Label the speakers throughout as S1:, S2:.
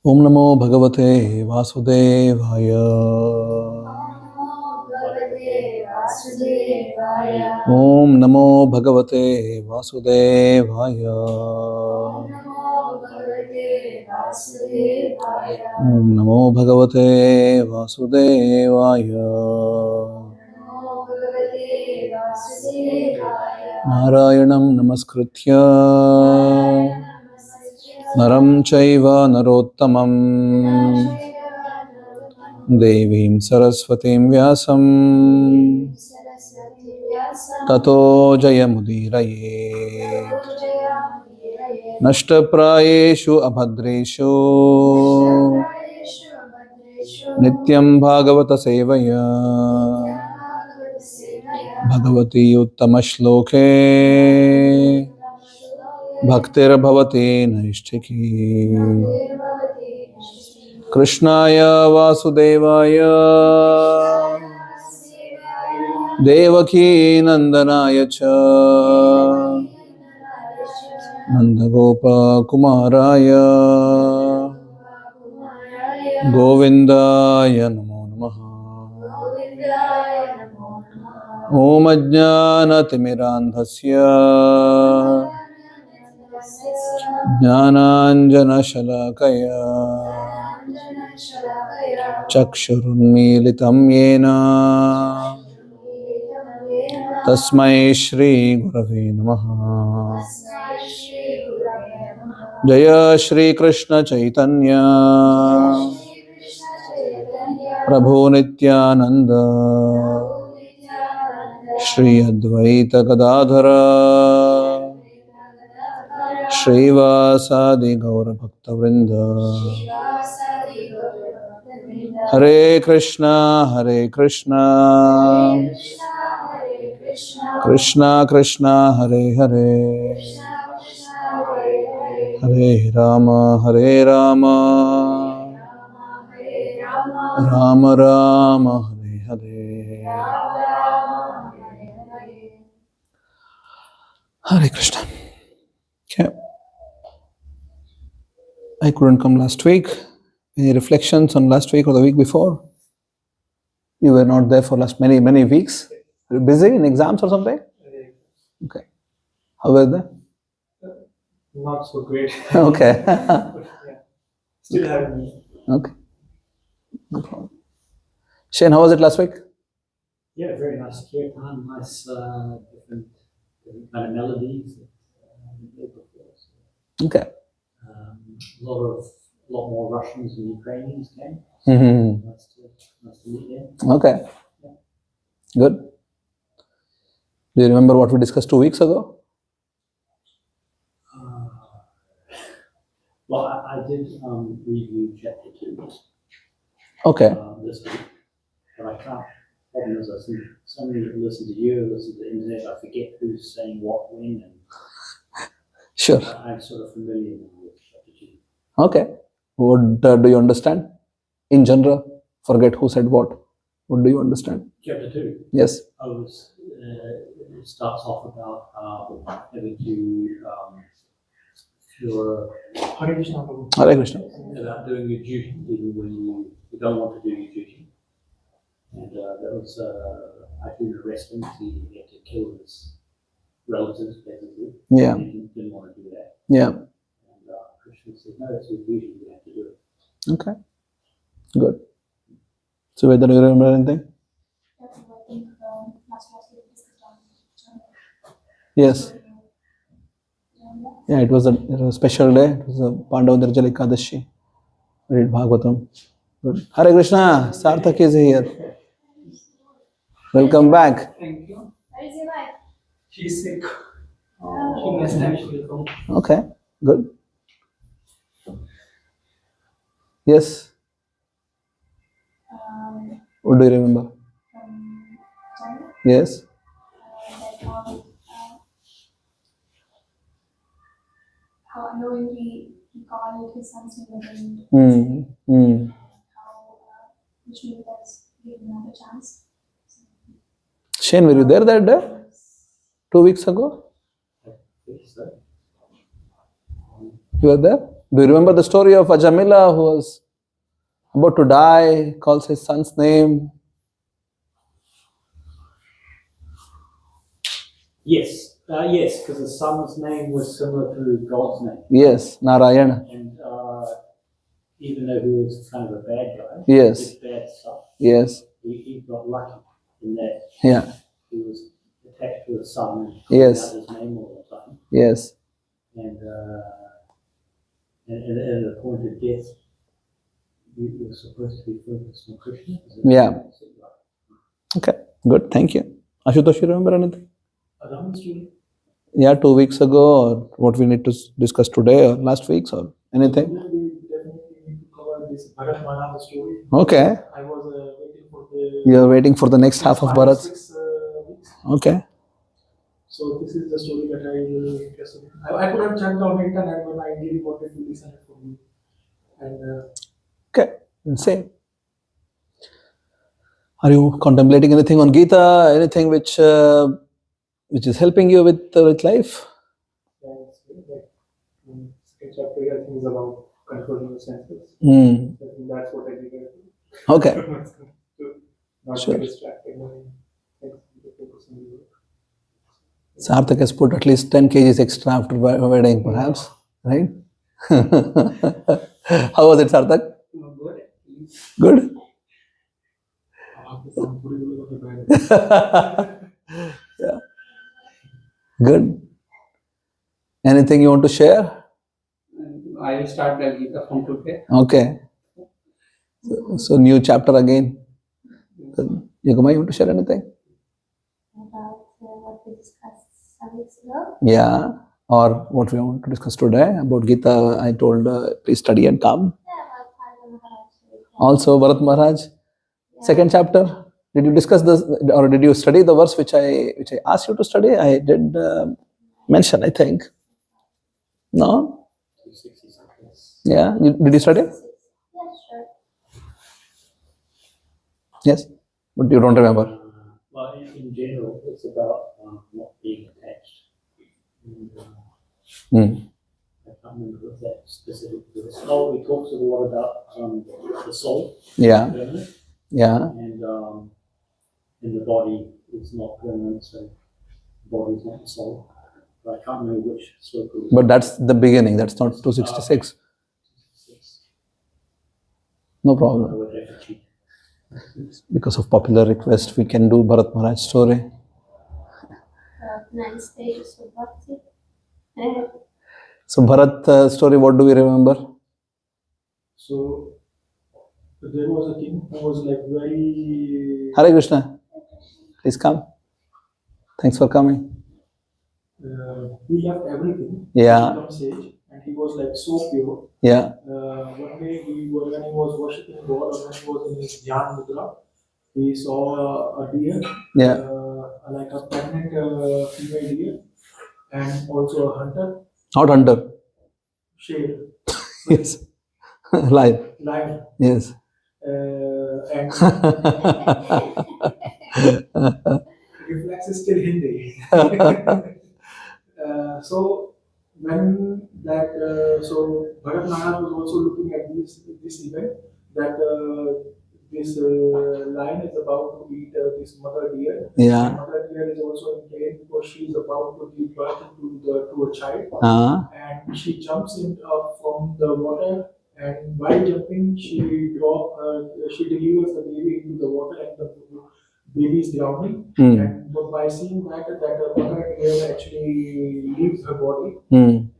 S1: Om Namo Bhagavate Vasudevaya. Om Namo Bhagavate Vasudevaya. Om Namo Bhagavate Vasudevaya. Narayanam Namaskritya Naram Chaiva Narottamam Devim Saraswatim Vyasam Tato Jayamudiraye Nashtaprayeshu Abhadreshu Nityam Bhagavata Sevaya Bhagavati Uttamashloke Bhaktir Bhavati Naishtiki Krishnaya Vasudevaya Devaki Nandanaya Cha Nandagopa Kumaraya Govindaya Namo Namaha Om Ajnana Timirandhasya Jnananjana Shalakaya Chakshurunmilitam Yena Tasmai Shri Gurave Namaha Jaya Shri Krishna Chaitanya Prabhu Nityananda Shri Advaita Gadadhara Shrivasadi Gaura Bhakta Vrinda Hare Krishna Krishna Krishna Hare Hare Hare Rama Rama Rama Hare Hare Hare Krishna. Okay. I couldn't come last week. Any reflections on last week or the week before? You were not there for last many weeks. Were you busy in exams or something? Okay. How were they?
S2: Not so great.
S1: Okay.
S2: Yeah. Still having me.
S1: Okay. No problem. Shane, how was it last week?
S2: Yeah, very nice kirtan, nice different kind of melodies.
S1: Okay.
S2: A lot more Russians and Ukrainians came.
S1: Mm-hmm.
S2: Nice to meet them.
S1: Okay.
S2: Yeah.
S1: Good. Do you remember what we discussed 2 weeks ago?
S2: Well, I did review chapter 2.
S1: Okay.
S2: This week, but I can't. Problem is, I think so many listen to you, listen to the internet. I forget who's saying what when, and
S1: Sure.
S2: I'm sort of familiar with chapter 2.
S1: Okay. What do you understand? In general, forget who said what. What do you understand?
S2: Chapter 2.
S1: Yes.
S2: It starts off about having to
S1: Hare Krishna.
S2: about doing your duty even when you don't want to do your duty. And that was Arjuna wrestling. He had to kill his relatives, basically.
S1: Yeah.
S2: And he didn't want to do that.
S1: Yeah.
S2: And Krishna said, no, it's your duty, you have to do it.
S1: Okay. Good. So whether do you remember anything? Yes. Yeah, it was a special day. It was a Pandav Nirjala Ekadashi. We read Bhagavatam. Good. Hare Krishna, Sarthak is here. Welcome back.
S3: Thank you.
S4: Where is your wife?
S3: She's sick. She must have she'll come.
S1: Okay, good. Yes. What do you remember?
S4: From China.
S1: Yes.
S4: That how unknowingly he called his son's name and how Vishnu has given another chance.
S1: Shane, were you there that day? 2 weeks ago?
S2: Yes, sir.
S1: You were there? Do you remember the story of Ajamila who was about to die, calls his son's name?
S2: Yes, yes, because the son's name was similar to God's name.
S1: Yes, Narayana.
S2: And even though he was kind of a bad guy,
S1: Yes.
S2: did bad stuff,
S1: Yes.
S2: he got lucky in that
S1: Yeah.
S2: he was attached to the son and
S1: Yes.
S2: out his name all the time.
S1: Yes.
S2: And at the point of death, you were supposed to be focused on Krishna.
S1: Yeah. Okay, good. Thank you. Ashutosh, you remember anything? Yeah, 2 weeks ago, or what we need to discuss today, or last week's, or anything?
S3: We definitely need to cover this Bharata Maharaj story.
S1: Okay.
S3: I was waiting for the.
S1: You're waiting for the next half of Bharat.
S3: 6 weeks.
S1: Okay.
S3: So this is the story that I really interested in. I could have checked on internet, but I really wanted to listen it from you. And
S1: Okay. Same. Are you contemplating anything on Gita? Anything which is helping you with life?
S3: it's like second chapter, I think, is about controlling the senses.
S1: Hmm.
S3: I think that's what I did.
S1: Okay.
S3: Not
S1: Sure.
S3: get distracted by things, focus on the work.
S1: Sarthak has put at least 10 kgs extra after wedding, perhaps, right? How was it, Sarthak?
S3: Good.
S1: Good? Yeah. Good. Anything you want to share?
S3: I will start the Gita from today.
S1: Okay. So new chapter again. Yagama, you want to share anything?
S4: About what we discussed some weeks ago.
S1: Yeah. Or what we want to discuss today about Gita, I told please study and come.
S4: Yeah, about Bharata Maharaj.
S1: Also, Bharata Maharaj, second chapter. Did you discuss this, or did you study the verse which I asked you to study? I did mention, I think. No? Yeah. Did you study?
S4: Yeah, sure.
S1: Yes. But you don't remember.
S2: Well, in general, it's about not being attached. And,
S1: Hmm.
S2: I can't remember that specific verse. Oh, it talks a lot about the soul.
S1: Yeah.
S2: Permanent,
S1: Yeah.
S2: and the body is not permanent, so the body is not the soul. But I can't remember which circle.
S1: But that's the beginning. That's not 266. No
S2: I
S1: problem.
S2: would have to cheat.
S1: Because of popular request, we can do Bharat Maharaj story.
S4: 9 stages of bhakti.
S1: So Bharat story, what do we remember?
S3: So there was a king who was like very.
S1: Hare Krishna. Please come. Thanks for coming.
S3: He left everything.
S1: Yeah.
S3: To become sage, and he was like so pure.
S1: Yeah.
S3: One day when he was worshipping God, or when he was in his Dhyan Mudra, he saw a deer,
S1: Yeah.
S3: like a pregnant female deer, and also a hunter,
S1: Not hunter.
S3: shere,
S1: Yes. Lion.
S3: lion,
S1: Yes.
S3: and reflex is still Hindi. So when that so Bharat Maharaj was also looking at this event that this lion is about to eat this mother deer.
S1: Yeah.
S3: The mother deer is also in pain because she is about to give birth to a child, and she jumps in from the water. And while jumping, she delivers the baby into the water, and the baby is drowning. And but by seeing that mother deer actually leaves her body, and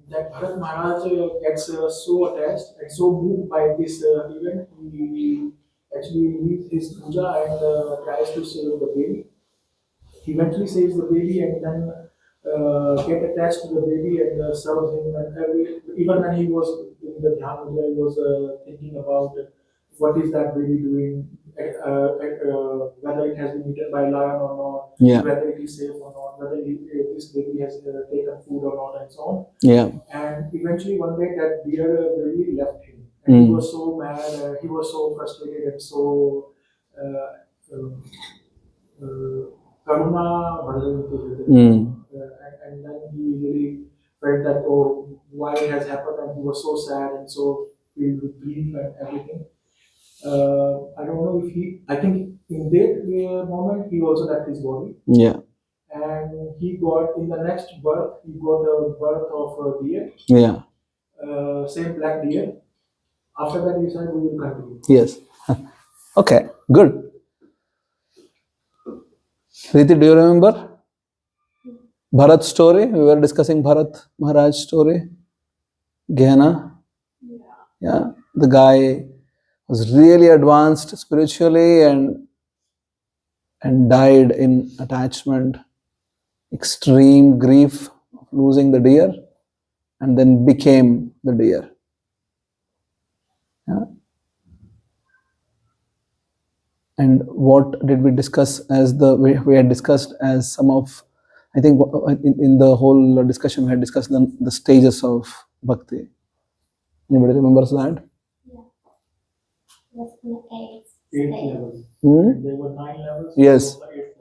S3: that Bharat Maharaj gets so attached and so moved by this event, he actually leaves his puja and tries to save the baby. He eventually saves the baby and then get attached to the baby and serves him. And even when he was in the Dhyan Mudra, he was thinking about what is that baby doing, whether it has been eaten by a lion or not,
S1: Yeah.
S3: whether it is safe or not, whether this baby has taken food or not, and so on.
S1: Yeah.
S3: And eventually one day that deer baby left him. And he was so mad, he was so frustrated and so karuna, and then he really felt that, oh, why it has happened, and he was so sad and so filled with grief and everything. I don't know if I think in that moment he also left his body.
S1: Yeah.
S3: And he got, in the next birth, he got a birth of a deer.
S1: Yeah.
S3: Same black deer. After that, he said, we will continue.
S1: Yes. Okay, good. Riti, do you remember Bharat's story? We were discussing Bharata Maharaj story. Gehana. Yeah. The guy was really advanced spiritually and died in attachment, extreme grief of losing the deer, and then became the deer. Yeah. And what did we discuss as we had discussed as some of, I think in the whole discussion we had discussed the stages of bhakti. Anybody remembers that?
S4: Yeah. That's the eighth.
S3: Eight levels.
S1: Hmm?
S3: There were 9 levels.
S1: Yes.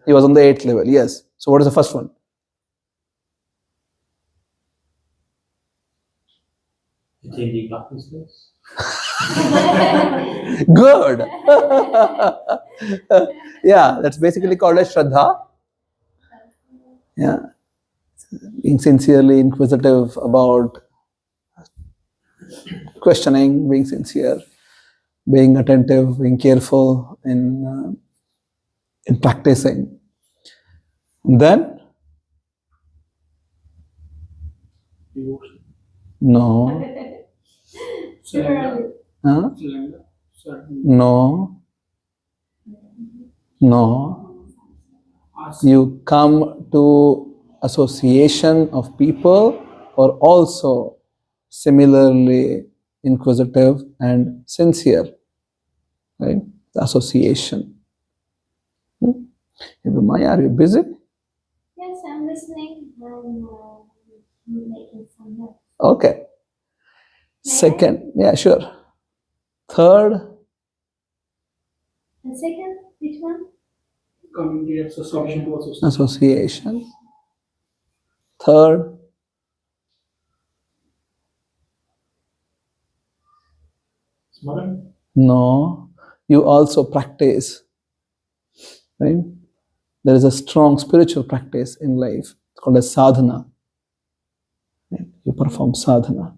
S1: He was on the 8th level, yes. So what is the first one?
S2: Attending bhakti space.
S1: Good. Yeah, that's basically called as Shraddha. Yeah. Being sincerely inquisitive about questioning, being sincere, being attentive, being careful in practicing. And then?
S3: Devotion.
S1: No.
S4: Surely.
S1: Huh? No. No. You come to association of people who are also similarly inquisitive and sincere. Right? The association. Maya, are you busy?
S4: Yes, I'm listening. I'm making some notes.
S1: Okay.
S4: May I?
S1: Second, yeah, sure. Third,
S4: And second, which one?
S3: Community association to association.
S1: association. Third,
S3: Smaran.
S1: no, you also practice, right? There is a strong spiritual practice in life. It's called as sadhana. Right? You perform sadhana.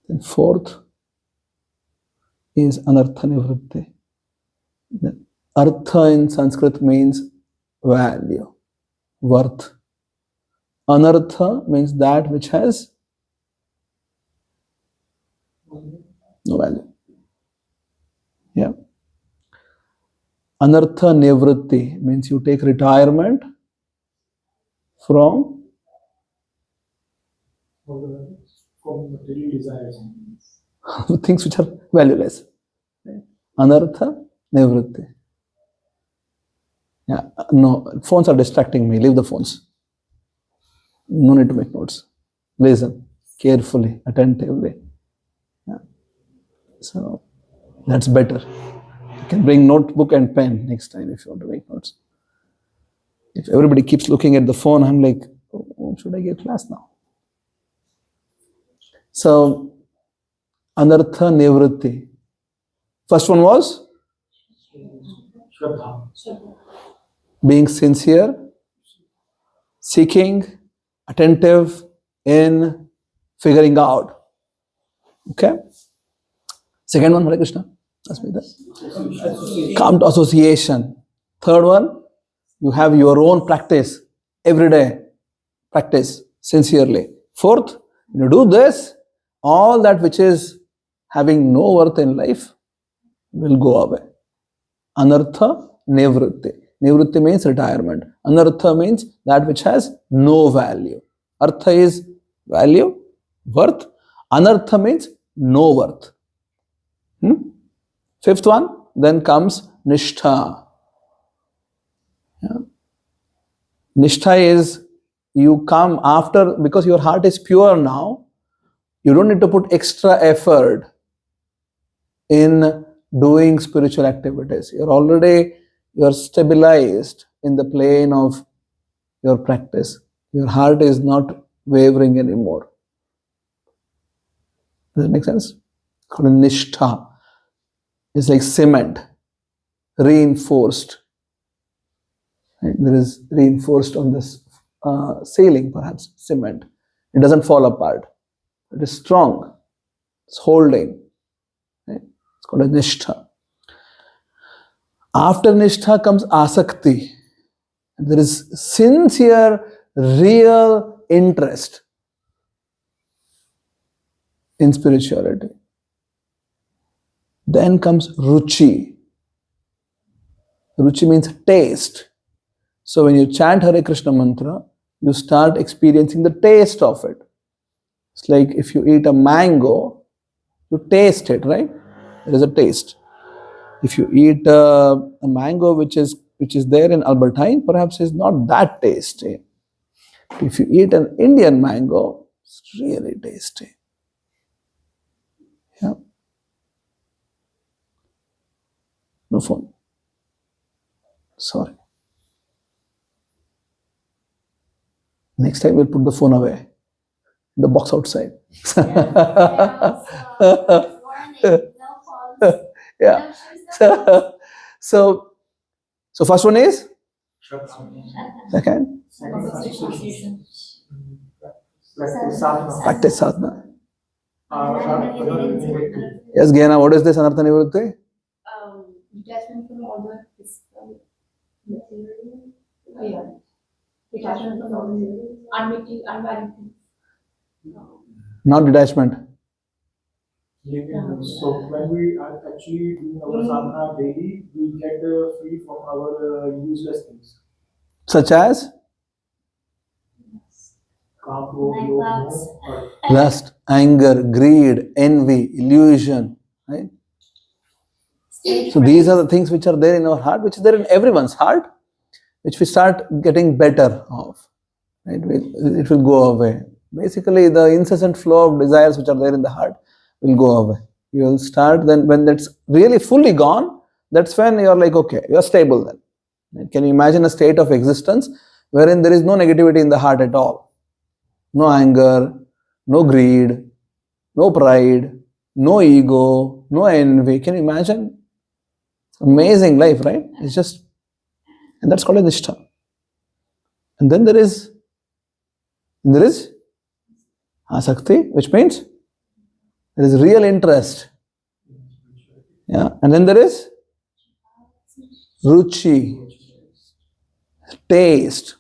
S1: Then fourth is anartha nivritti. The artha in Sanskrit means value, worth. Anartha means that which has no value. Yeah. Anartha nivritti means you take retirement from
S3: From material desires.
S1: things which are valueless. Anartha nivritti. Yeah, no, phones are distracting me. Leave the phones. No need to make notes. Listen carefully, attentively. Yeah. So that's better. You can bring notebook and pen next time if you want to make notes. If everybody keeps looking at the phone, I'm like, oh, should I give class now? So, anartha nivritti. First one was
S3: Shraddha.
S1: being sincere, seeking, attentive in figuring out. Okay? Second one, Hare Krishna. Ask me that. Come to association. Third one, you have your own practice. Every day, practice sincerely. Fourth, when you do this, all that which is having no worth in life will go away. Anartha nivritti. Nivritti means retirement. Anartha means that which has no value. Artha is value, worth. Anartha means no worth. Fifth one, then comes nishtha. Yeah. Nishtha is you come after, because your heart is pure now, you don't need to put extra effort in doing spiritual activities. You're stabilized in the plane of your practice. Your heart is not wavering anymore. Does it make sense? It's called a nishtha. It's like cement, reinforced. Right? There is reinforced on this ceiling, perhaps cement. It doesn't fall apart. It is strong. It's holding. Right? It's called a nishtha. After nishtha comes asakti. There is sincere, real interest in spirituality. Then comes ruchi. Ruchi means taste. So when you chant Hare Krishna mantra, you start experiencing the taste of it. It's like if you eat a mango, you taste it, right? There is a taste. If you eat a mango which is there in Albertine, perhaps it's not that tasty. If you eat an Indian mango, it's really tasty. Yeah. No phone. Sorry. Next time we'll put the phone away. The box outside. Yeah. So first one is? Second? Practice sadhana. Yes, Gyana, what is this anartha nivritti?
S4: Detachment from all the physical material. Yeah. Detachment from all the unmarried things.
S1: Not detachment.
S3: So when we are actually doing our sadhana daily, we get free from our useless things.
S1: Such as? Lust, anger, greed, envy, illusion. Right? So these are the things which are there in our heart, which is there in everyone's heart, which we start getting better of. Right? It will go away. Basically, the incessant flow of desires which are there in the heart will go away. You will start then, when that's really fully gone, that's when you're like, okay, you're stable then. Right? Can you imagine a state of existence wherein there is no negativity in the heart at all? No anger, no greed, no pride, no ego, no envy. Can you imagine? Amazing life, right? It's just, and that's called a nishtha. And then there is asakti, which means there is real interest. Yeah, and then there is ruchi, taste.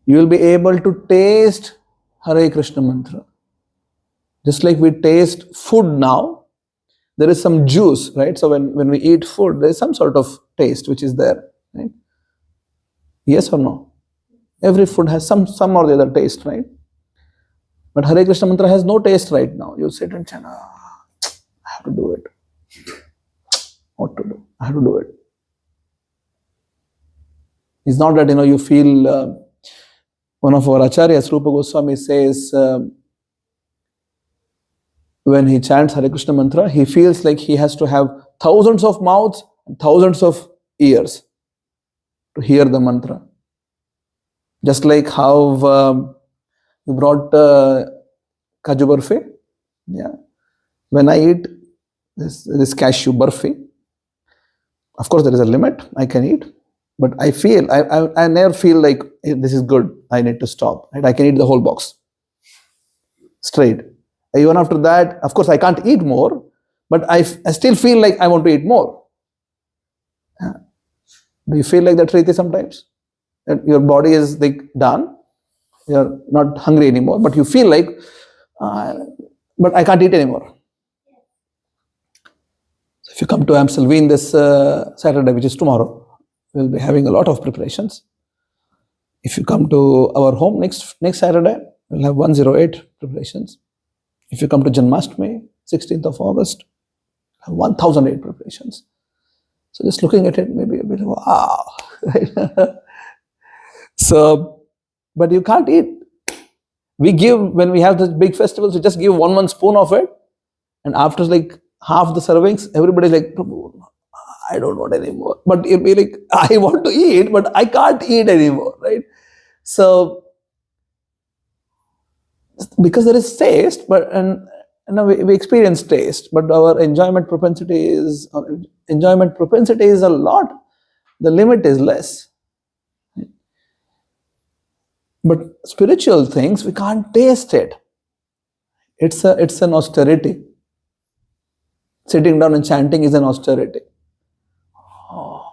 S1: You will be able to taste Hare Krishna mantra. Just like we taste food now, there is some juice, right? So when we eat food, there is some sort of taste which is there, right? Yes or no? Every food has some or the other taste, right? But Hare Krishna mantra has no taste right now. You sit and chant, I have to do it. What to do? I have to do it. It's not that, you feel, one of our acharyas, Rupa Goswami, says, when he chants Hare Krishna mantra, he feels like he has to have thousands of mouths and thousands of ears to hear the mantra. Just like how you brought kaju barfi. Yeah. When I eat this cashew barfi, of course there is a limit I can eat, but I feel, I never feel like, hey, this is good, I need to stop. Right? I can eat the whole box straight. Even after that, of course I can't eat more, but I still feel like I want to eat more. Yeah. Do you feel like that, Riti, sometimes? That your body is like done, you're not hungry anymore, but you feel like, but I can't eat anymore. So if you come to Amstelveen this Saturday, which is tomorrow, we'll be having a lot of preparations. If you come to our home next Saturday, we'll have 108 preparations. If you come to Janmashtami, 16th of August, have 1008 preparations. So just looking at it, maybe a bit of wow. So, but you can't eat. We give, when we have the big festivals, we just give one spoon of it. And after like half the servings, everybody's like, I don't want anymore. But you'll be like, I want to eat, but I can't eat anymore, right? So, because there is taste, but and we experience taste, but our enjoyment propensity is a lot. The limit is less. But spiritual things, we can't taste it. It's an austerity. Sitting down and chanting is an austerity. Oh,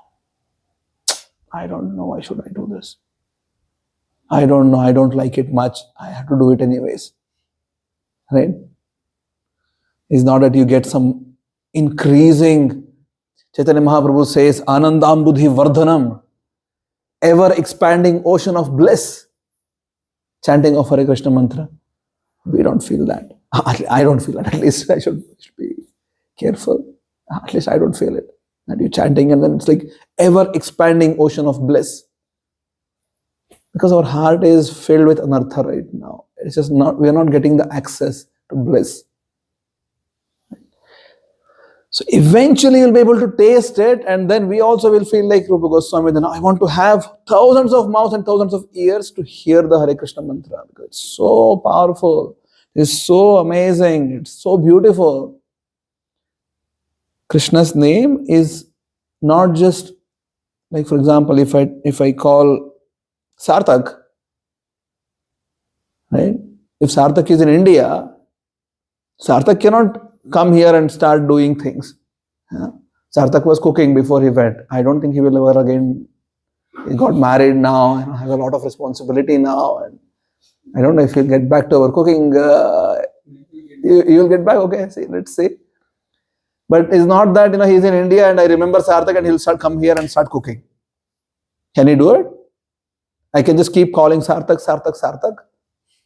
S1: I don't know. Why should I do this? I don't know. I don't like it much. I have to do it anyways. Right? It's not that you get some increasing. Chaitanya Mahaprabhu says, Anandam Buddhi Vardhanam, ever expanding ocean of bliss. Chanting of Hare Krishna mantra. We don't feel that. I don't feel that. At least I should be careful. At least I don't feel it. That you're chanting and then it's like ever expanding ocean of bliss. Because our heart is filled with anartha right now. It's just not, we are not getting the access to bliss. So eventually you'll be able to taste it, and then we also will feel like Rupa Goswami, then I want to have thousands of mouths and thousands of ears to hear the Hare Krishna mantra, because it's so powerful, it's so amazing, it's so beautiful. Krishna's name is not just like, for example, if I call Sarthak, right? If Sarthak is in India, Sarthak cannot come here and start doing things. Yeah. Sarthak was cooking before he went. I don't think he will ever again. He got married now and has a lot of responsibility now. And I don't know if he'll get back to our cooking. You'll get back, okay? See, let's see. But it's not that he's in India and I remember Sarthak and he'll come here and start cooking. Can he do it? I can just keep calling Sarthak, Sarthak, Sarthak.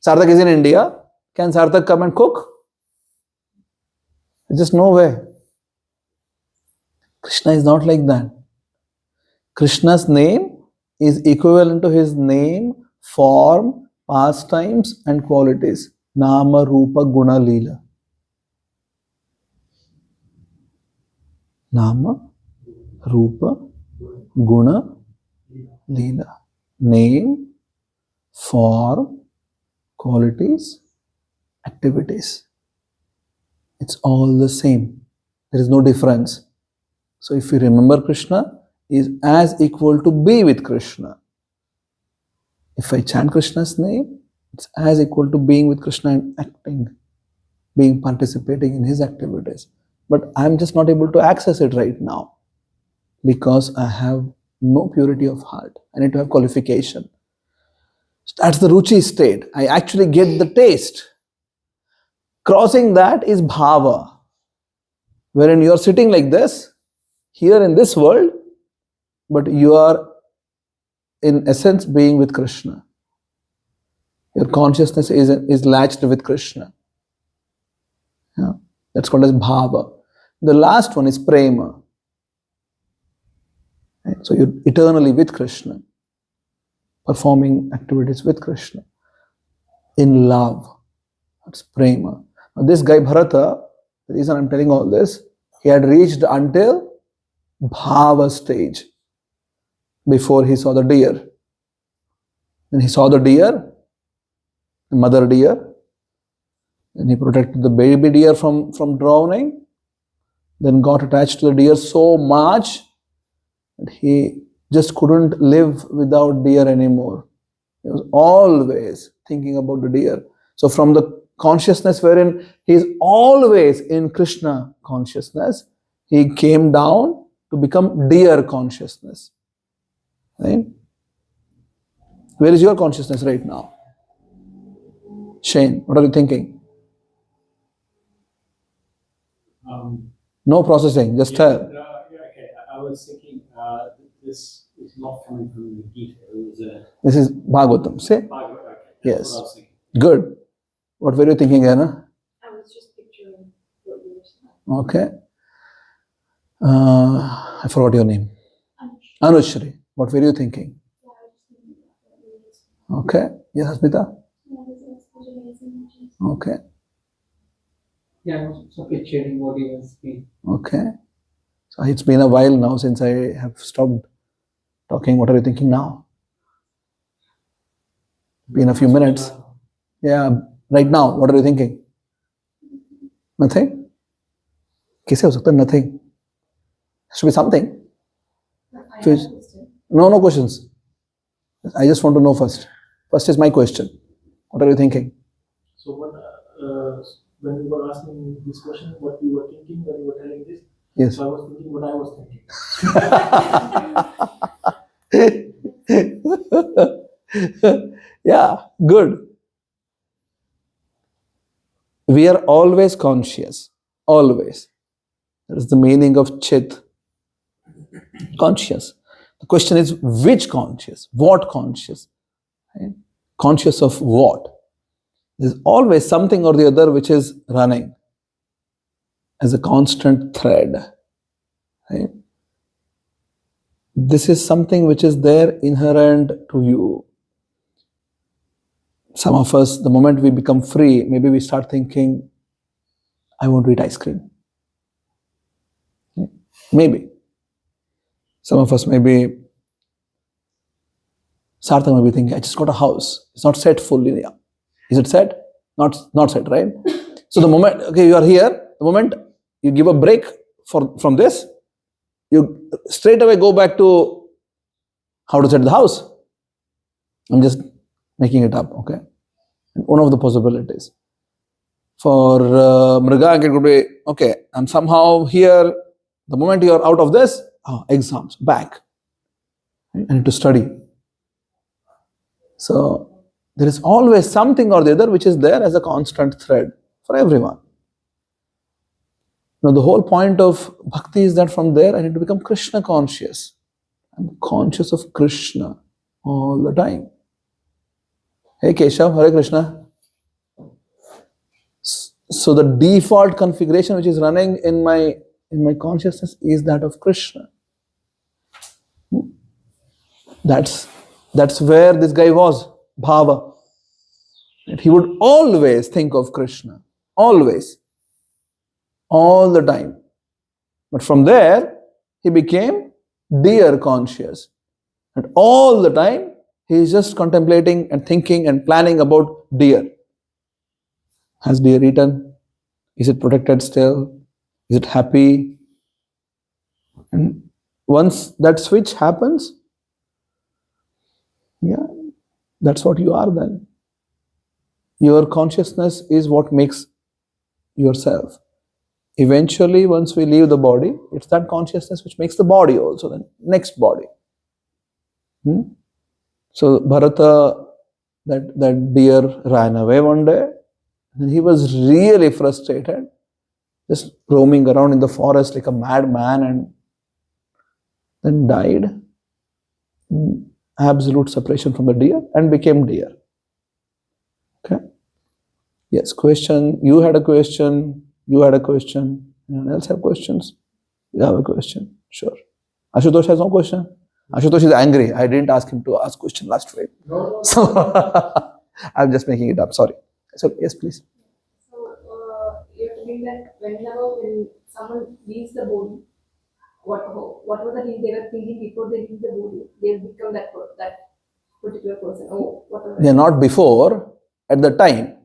S1: Sarthak is in India. Can Sarthak come and cook? There's just no way. Krishna is not like that. Krishna's name is equivalent to his name, form, pastimes and qualities. Nama, Rupa, Guna, Leela. Nama, Rupa, Guna, Leela. Name, form, qualities, activities. It's all the same. There is no difference. So if you remember Krishna, is as equal to be with Krishna. If I chant Krishna's name, it's as equal to being with Krishna and acting, participating in his activities. But I'm just not able to access it right now because I have no purity of heart. I need to have qualification. So that's the ruchi state. I actually get the taste. Crossing that is bhava, wherein you are sitting like this, here in this world, but you are in essence being with Krishna. Your consciousness is latched with Krishna. Yeah. That's called as bhava. The last one is prema. Right? So you're eternally with Krishna, performing activities with Krishna, in love. That's prema. Now this guy Bharata, the reason I'm telling all this, he had reached until bhava stage before he saw the deer. Then he saw the deer, the mother deer, and he protected the baby deer from drowning, then got attached to the deer so much that he just couldn't live without deer anymore. He was always thinking about the deer. So from the consciousness wherein he is always in Krishna consciousness, he came down to become deer consciousness. Right? Where is your consciousness right now? Shane, what are you thinking? No processing, just tell.
S2: Okay. I was thinking this is not coming from the Gita.
S1: This is Bhagavatam. Say?
S2: Bhagavad, okay.
S1: Yes.
S2: That's what I was thinking.
S1: Good. What were you thinking, Anna?
S4: I was just picturing what you were saying.
S1: Okay. I forgot your name. Anushri. What were you thinking? Okay. Yes, Asmita? Okay.
S5: Yeah, I was also picturing what he was saying.
S1: Okay. So it's been a while now since I have stopped talking. What are you thinking now? Been a few minutes. Yeah. Right now, what are you thinking? Nothing? कैसे हो सकता है? Nothing. Should be something.
S4: I
S1: Fish.
S4: have a question.
S1: No questions. I just want to know first. First is my question. What are you thinking?
S3: So when you were asking this question, what you were thinking when you were telling this?
S1: Yes.
S3: So I was thinking what I was thinking.
S1: Yeah, good. We are always conscious. Always. That is the meaning of Chit. Conscious. The question is which conscious? What conscious? Right? Conscious of what? There's always something or the other which is running as a constant thread. Right? This is something which is there inherent to you. Some of us, the moment we become free, maybe we start thinking, I want to eat ice cream. Maybe. Some of us maybe, Sarthak may be thinking, I just got a house. It's not set fully. Is it set? Not set, right? So the moment, okay, you are here, the moment you give a break from this, you straight away go back to how to set the house. I'm just making it up, okay? One of the possibilities. For Mrigank, it could be, okay, I'm somehow here, the moment you're out of this, exams, back. I need to study. So there is always something or the other which is there as a constant thread for everyone. Now the whole point of bhakti is that from there I need to become Krishna conscious. I'm conscious of Krishna all the time. Hey Keshav, Hare Krishna. So the default configuration which is running in my consciousness is that of Krishna. That's where this guy was, Bhava. He would always think of Krishna, always, all the time. But from there, he became deer conscious. And all the time, he is just contemplating and thinking and planning about deer. Has deer eaten? Is it protected still? Is it happy? And once that switch happens, yeah, that's what you are then. Your consciousness is what makes yourself. Eventually, once we leave the body, it's that consciousness which makes the body also, the next body. So Bharata, that deer ran away one day, and he was really frustrated, just roaming around in the forest like a madman, and then died. Absolute separation from the deer and became deer. Okay? Yes, question. You had a question. You had a question. Anyone else have questions? You have a question. Sure. Ashutosh has no question. Ashutosh is angry. I didn't ask him to ask question last week.
S3: No.
S1: So I'm just making it up. Sorry. So yes, please.
S6: So you're telling that when someone leaves the body, whatever the thing they were thinking before they leave the body, they'll become that particular person. Oh, whatever.
S1: Yeah, not before, at the time.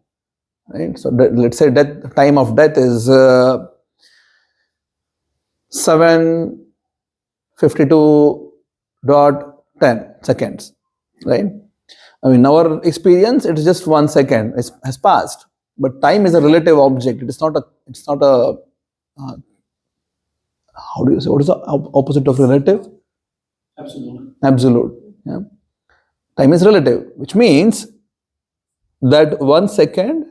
S1: Right? So let's say time of death is 7:52.10 seconds. Right? I mean, in our experience, it's just 1 second has passed. But time is a relative object. It's not a how do you say? What is the opposite of relative? Absolute. Yeah. Time is relative, which means that 1 second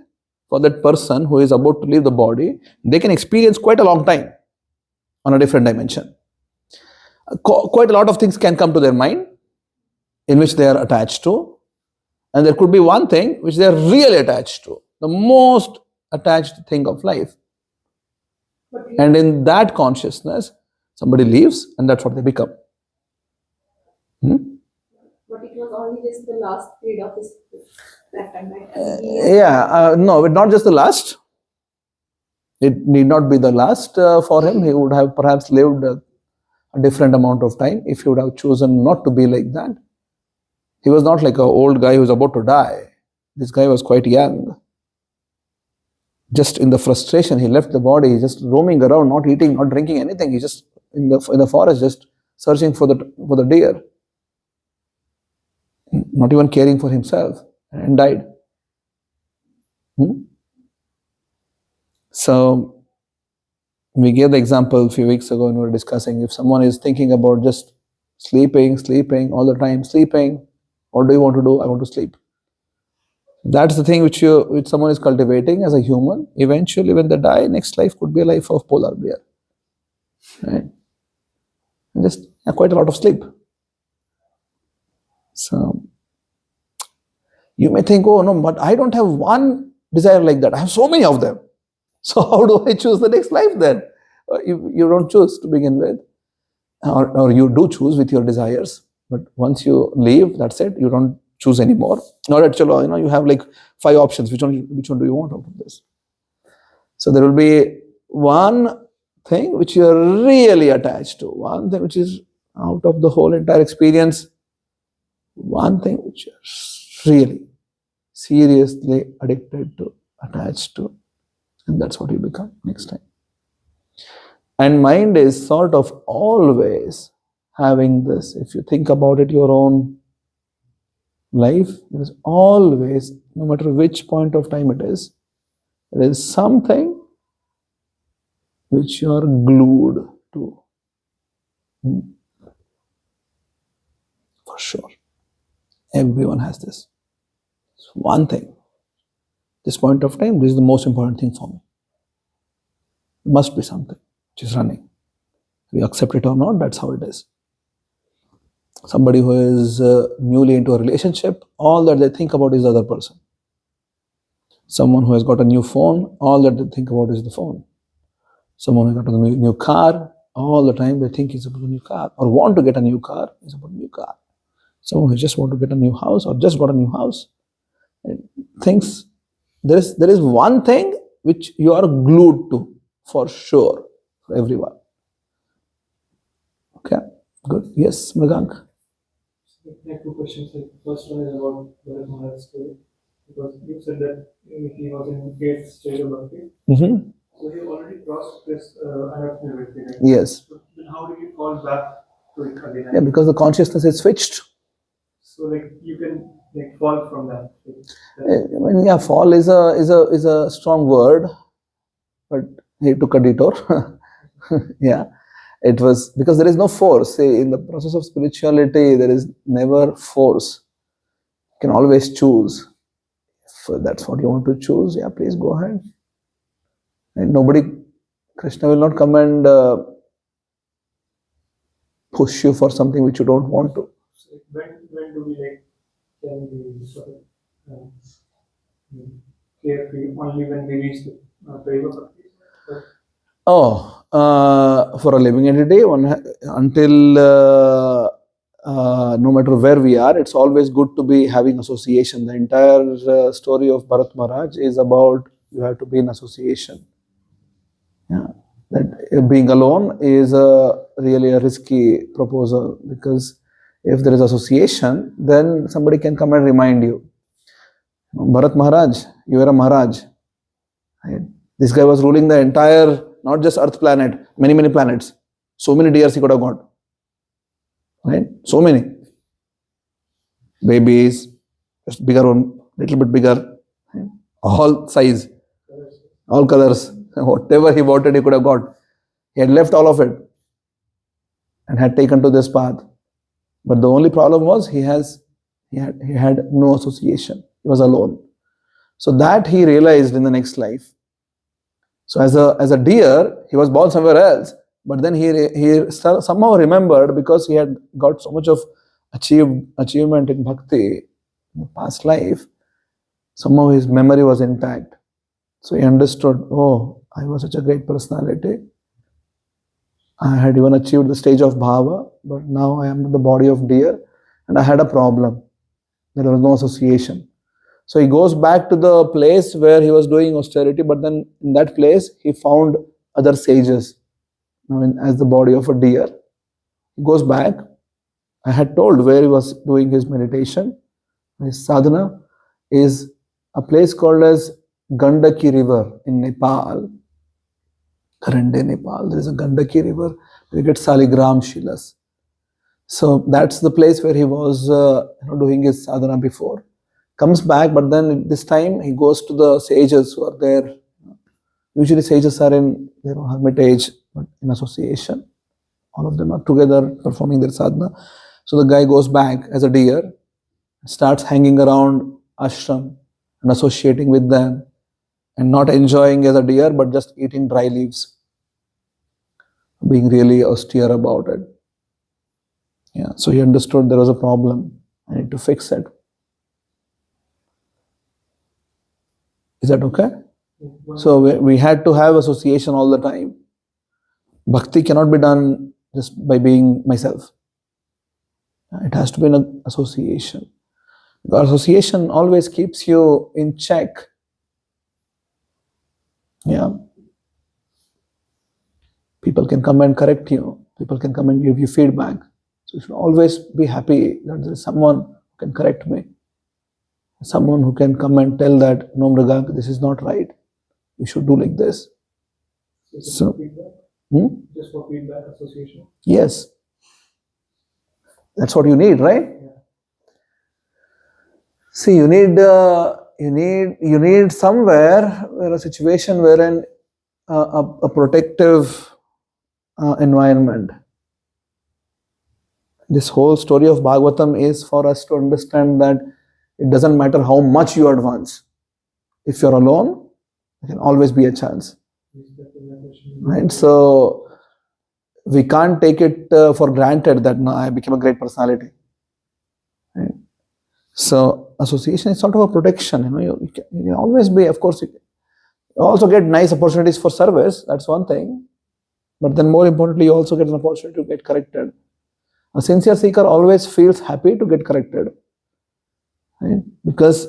S1: for that person who is about to leave the body, they can experience quite a long time on a different dimension. Quite a lot of things can come to their mind in which they are attached to, and there could be one thing which they are really attached to, the most attached thing of life. And in that consciousness, somebody leaves, and that's what they become.
S6: But it was only just the last period of his lifetime, right?
S1: No, not just the last. It need not be the last for him. He would have perhaps lived a different amount of time if he would have chosen not to be like that. He was not like an old guy who was about to die. This guy was quite young. just in the frustration, he left the body. He's just roaming around, not eating, not drinking anything. He's just in the forest, just searching for the deer, not even caring for himself, and died. So we gave the example a few weeks ago when we were discussing, if someone is thinking about just sleeping all the time, sleeping, what do you want to do? I want to sleep. That's the thing which someone is cultivating as a human. Eventually, when they die, next life could be a life of polar bear, right? And just quite a lot of sleep. So you may think, oh no, but I don't have one desire like that. I have so many of them. So how do I choose the next life then? You don't choose to begin with, or you do choose with your desires. But once you leave, that's it. You don't choose anymore. Not at all. You have like 5 options. Which one do you want out of this? So there will be one thing which you are really attached to, one thing which is out of the whole entire experience, one thing which you are really seriously addicted to, attached to, and that's what you become next time. And mind is sort of always having this. If you think about it, your own life, there is always, no matter which point of time it is, there is something which you are glued to. For sure. Everyone has this. It's one thing. This point of time, this is the most important thing for me. It must be something which is running. You accept it or not, that's how it is. Somebody who is newly into a relationship, all that they think about is the other person. Someone who has got a new phone, all that they think about is the phone. Someone who got a new car, all the time they think is about a new car, or want to get a new car, is about a new car. Someone who just want to get a new house or just got a new house, thinks there is one thing which you are glued to, for sure, for everyone. Okay, good. Yes, Mrigank.
S5: I have 2 questions. The first one is about Bharata Maharaj's story, because you said that he was in 8th stage of bhakti. So he already crossed this unobtainable period.
S1: Yes.
S5: So then how did he fall back to it again?
S1: Yeah, because the consciousness is switched.
S5: So you can fall from that.
S1: Fall is a strong word, but he took a detour. Yeah, it was because there is no force. See, in the process of spirituality, there is never force. You can always choose. If that's what you want to choose, yeah, please go ahead. And Krishna will not come and push you for something which you don't want to.
S5: So when do we can we sort of carefree only when we reach the Prema Bhakti?
S1: For a living entity, until no matter where we are, it's always good to be having association. The entire story of Bharata Maharaj is about you have to be in association. Yeah, that being alone is really a risky proposal, because if there is association, then somebody can come and remind you. Bharata Maharaj, you are a Maharaj. Right? This guy was ruling the entire, not just Earth planet, many planets. So many deers he could have got. Right? So many. Babies, just bigger one, little bit bigger. Right? All size, all colors. Whatever he wanted, he could have got. He had left all of it and had taken to this path. But the only problem was he had no association. He was alone. So that he realized in the next life. So as a deer, he was born somewhere else, but then he somehow remembered, because he had got so much of achievement in bhakti in the past life. Somehow his memory was intact. So he understood, oh, I was such a great personality. I had even achieved the stage of bhava, but now I am in the body of deer, and I had a problem. There was no association. So he goes back to the place where he was doing austerity, but then in that place he found other sages, as the body of a deer. He goes back. I had told where he was doing his meditation. His sadhana is a place called as Gandaki river in Nepal, current day Nepal, there is a Gandaki river, you get Saligram Shilas. So that's the place where he was doing his sadhana before. Comes back, but then this time he goes to the sages who are there. Usually sages are in their own hermitage, but in association. All of them are together performing their sadhana. So the guy goes back as a deer, starts hanging around ashram and associating with them, and not enjoying as a deer, but just eating dry leaves, being really austere about it. Yeah, so he understood there was a problem. I need to fix it. Is that okay? So we had to have association all the time. Bhakti cannot be done just by being myself. It has to be an association. The association always keeps you in check. Yeah. People can come and correct you. People can come and give you feedback. So you should always be happy that there is someone who can correct me. Someone who can come and tell that, no, Mrugak, this is not right. You should do like this. So,
S5: just for feedback association.
S1: Yes. That's what you need, right?
S5: Yeah.
S1: See, you need somewhere where a situation wherein a protective environment. This whole story of Bhagavatam is for us to understand that it doesn't matter how much you advance. If you're alone, there can always be a chance. Right? So we can't take it for granted that I became a great personality. Right? So association is sort of a protection. You can always be, of course, you also get nice opportunities for service. That's one thing. But then more importantly, you also get an opportunity to get corrected. A sincere seeker always feels happy to get corrected. Right? Because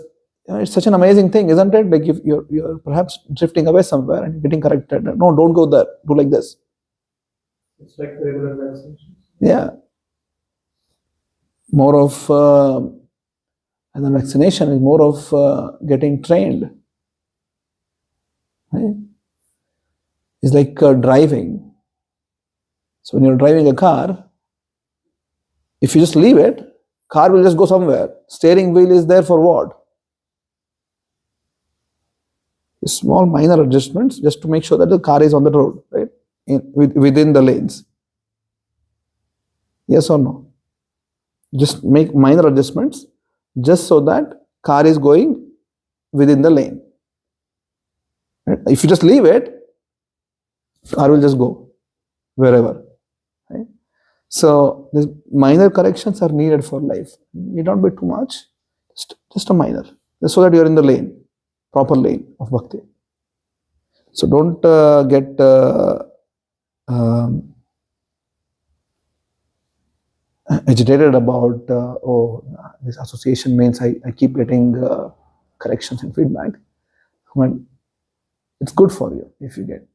S1: it's such an amazing thing, isn't it? Like if you're perhaps drifting away somewhere and getting corrected. No, don't go there. Do like this.
S5: It's like regular vaccination.
S1: Yeah. More of, and the vaccination is more of getting trained. Right? It's like driving. So when you're driving a car, if you just leave it, car will just go somewhere. Steering wheel is there for what? Small minor adjustments just to make sure that the car is on the road, right? Within the lanes. Yes or no? Just make minor adjustments just so that car is going within the lane. Right? If you just leave it, car will just go wherever. Right? So these minor corrections are needed for life. Need not be too much, just a minor, just so that you're in the lane, proper lane of bhakti. So don't get agitated about, this association means I keep getting corrections and feedback. Well, it's good for you if you get.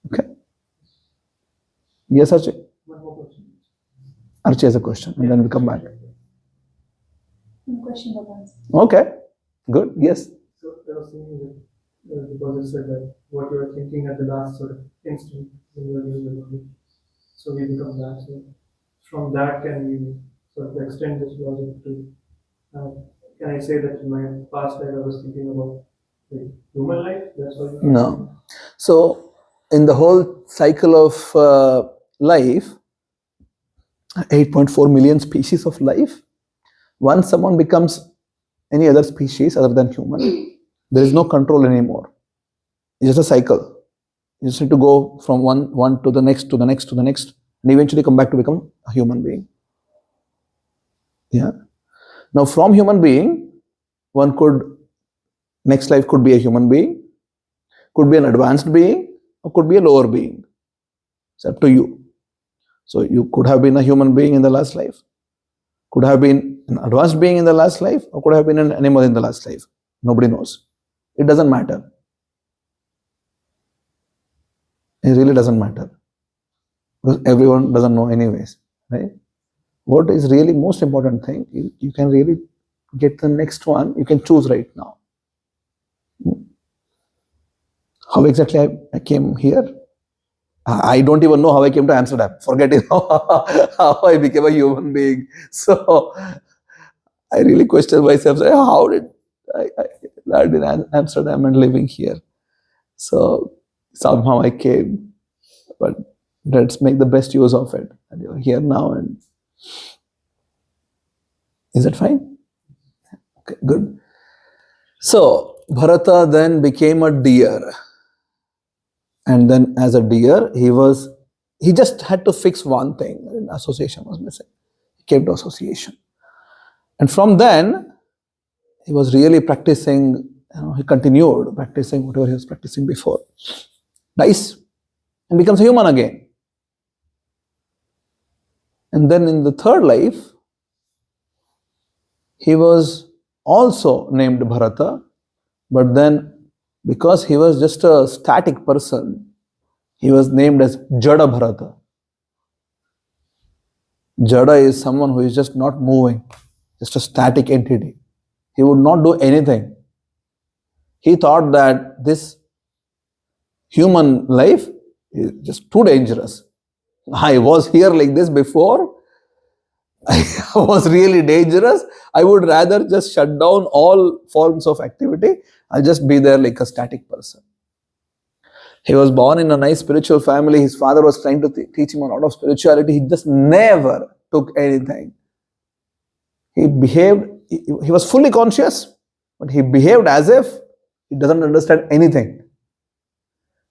S1: Okay. Yes, Archie?
S5: One more question.
S1: Archie has a question, and then we come back.
S4: Question was answered.
S1: Okay, good. Yes.
S5: So I was thinking that because it said that what you are thinking at the last sort of instant when you are using the body, so we become that. So from that, can we sort of extend this logic to? Can I say that in my past life I was thinking about like human life? That's what.
S1: No. So in the whole cycle of life, 8.4 million species of life. Once someone becomes any other species other than human, there is no control anymore. It's just a cycle. You just need to go from one to the next, to the next, to the next, and eventually come back to become a human being. Yeah. Now from human being, one could, next life could be a human being, could be an advanced being, or could be a lower being. It's up to you. So you could have been a human being in the last life, could have been an advanced being in the last life, or could have been an animal in the last life. Nobody knows. It doesn't matter. It really doesn't matter. Because everyone doesn't know anyways, right? What is really most important thing, you can really get the next one, you can choose right now. How exactly I came here? I don't even know how I came to Amsterdam. Forget it. How I became a human being. So I really questioned myself. How did I land in Amsterdam and living here? So somehow I came, but let's make the best use of it. And you're here now, and is it fine? Okay, good. So Bharata then became a deer, and then as a deer, he just had to fix one thing. Association was missing. He came to association, and from then he was really practicing. He continued practicing whatever he was practicing before. Dies and becomes a human again. And then in the third life, he was also named Bharata, but then because he was just a static person, he was named as Jada Bharata. Jada is someone who is just not moving, just a static entity. He would not do anything. He thought that this human life is just too dangerous. I was here like this before. I was really dangerous. I would rather just shut down all forms of activity. I'll just be there like a static person. He was born in a nice spiritual family. His father was trying to teach him a lot of spirituality. He just never took anything. He behaved, he was fully conscious, but he behaved as if he doesn't understand anything.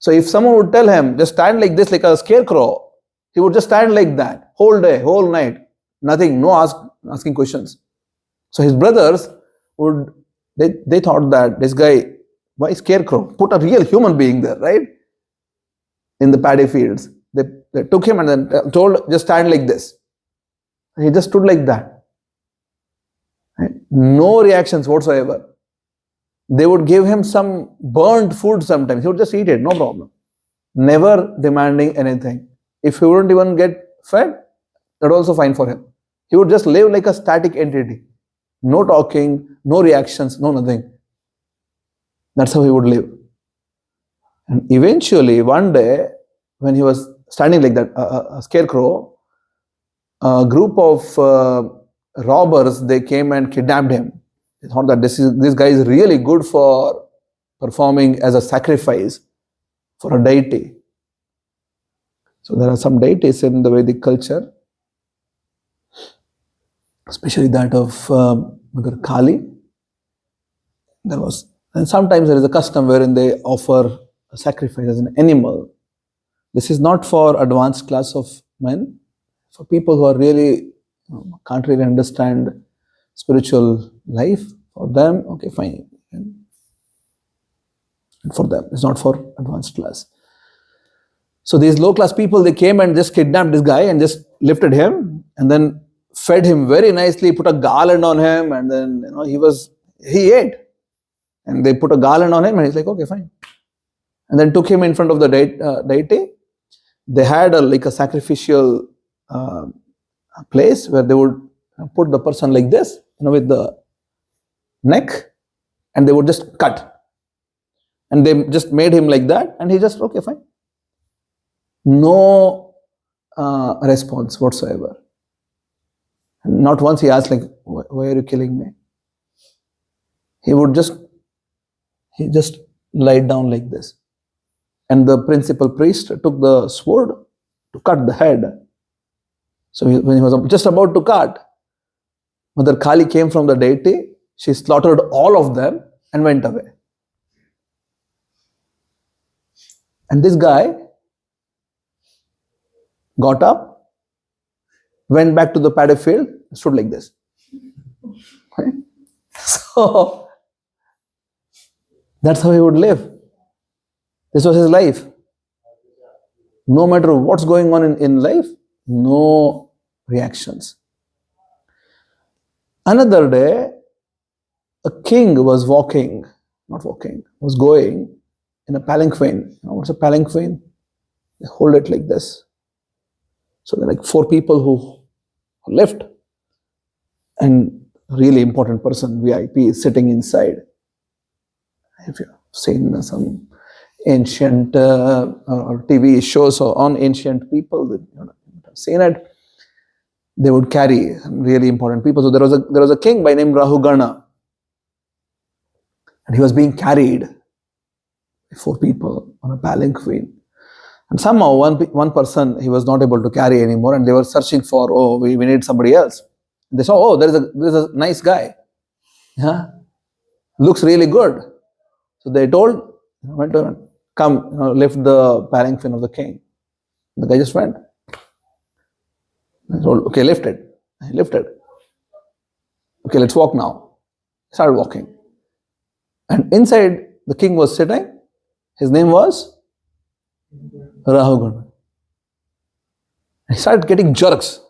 S1: So if someone would tell him, just stand like this, like a scarecrow, he would just stand like that, whole day, whole night, nothing, no asking questions. So his brothers they thought that this guy, why scarecrow? Put a real human being there, right? In the paddy fields. They took him and then told, just stand like this. He just stood like that. Right? No reactions whatsoever. They would give him some burnt food sometimes. He would just eat it, no problem. Never demanding anything. If he wouldn't even get fed, that's also fine for him. He would just live like a static entity. No talking, no reactions, no nothing. That's how he would live. And eventually, one day, when he was standing like that, a scarecrow, a group of robbers, they came and kidnapped him. They thought that this guy is really good for performing as a sacrifice for a deity. So there are some deities in the Vedic culture, especially that of Mother Kali. And sometimes there is a custom wherein they offer a sacrifice as an animal. This is not for advanced class of men, for people who are really can't really understand spiritual life. For them, okay, fine. And for them, it's not for advanced class. So these low class people, they came and just kidnapped this guy and just lifted him and then fed him very nicely, put a garland on him, and then he ate. And they put a garland on him and he's like, okay, fine. And then took him in front of the deity. They had a sacrificial place where they would put the person like this, with the neck, and they would just cut. And they just made him like that, and he just, okay, fine. No response whatsoever. Not once he asked, like, why are you killing me? He just lied down like this. And the principal priest took the sword to cut the head. So when he was just about to cut, Mother Kali came from the deity. She slaughtered all of them and went away. And this guy got up, went back to the paddy field, stood like this. Right? So that's how he would live. This was his life. No matter what's going on in life, no reactions. Another day, a king was going in a palanquin. What's a palanquin? They hold it like this. So there are like 4 people who lift, and a really important person, VIP, is sitting inside. If you've seen some ancient or TV shows on ancient people, that have seen it. They would carry really important people. So there was a king by name Raghuguna, and he was being carried by 4 people on a palanquin. And somehow one person he was not able to carry anymore, and they were searching for, oh, we need somebody else. They saw, oh, there's a nice guy. Yeah, looks really good. So they told, went to him, come, lift the palanquin of the king. The guy just went. They told, okay, lift it. He lifted. Okay, let's walk now. He started walking. And inside the king was sitting. His name was Raghuguna. He started getting jerks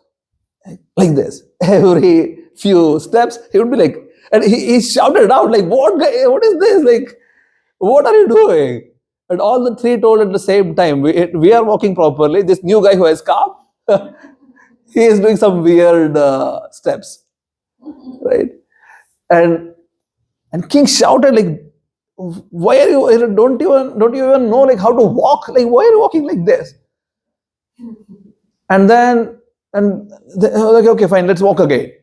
S1: like this. Every few steps, he would be like, and he shouted out like, what is this? Like, what are you doing? And all the 3 told at the same time, we are walking properly. This new guy who has come, he is doing some weird steps, right? And king shouted like, why are you? Don't you even know like how to walk? Like, why are you walking like this? And then like, okay, fine, let's walk again.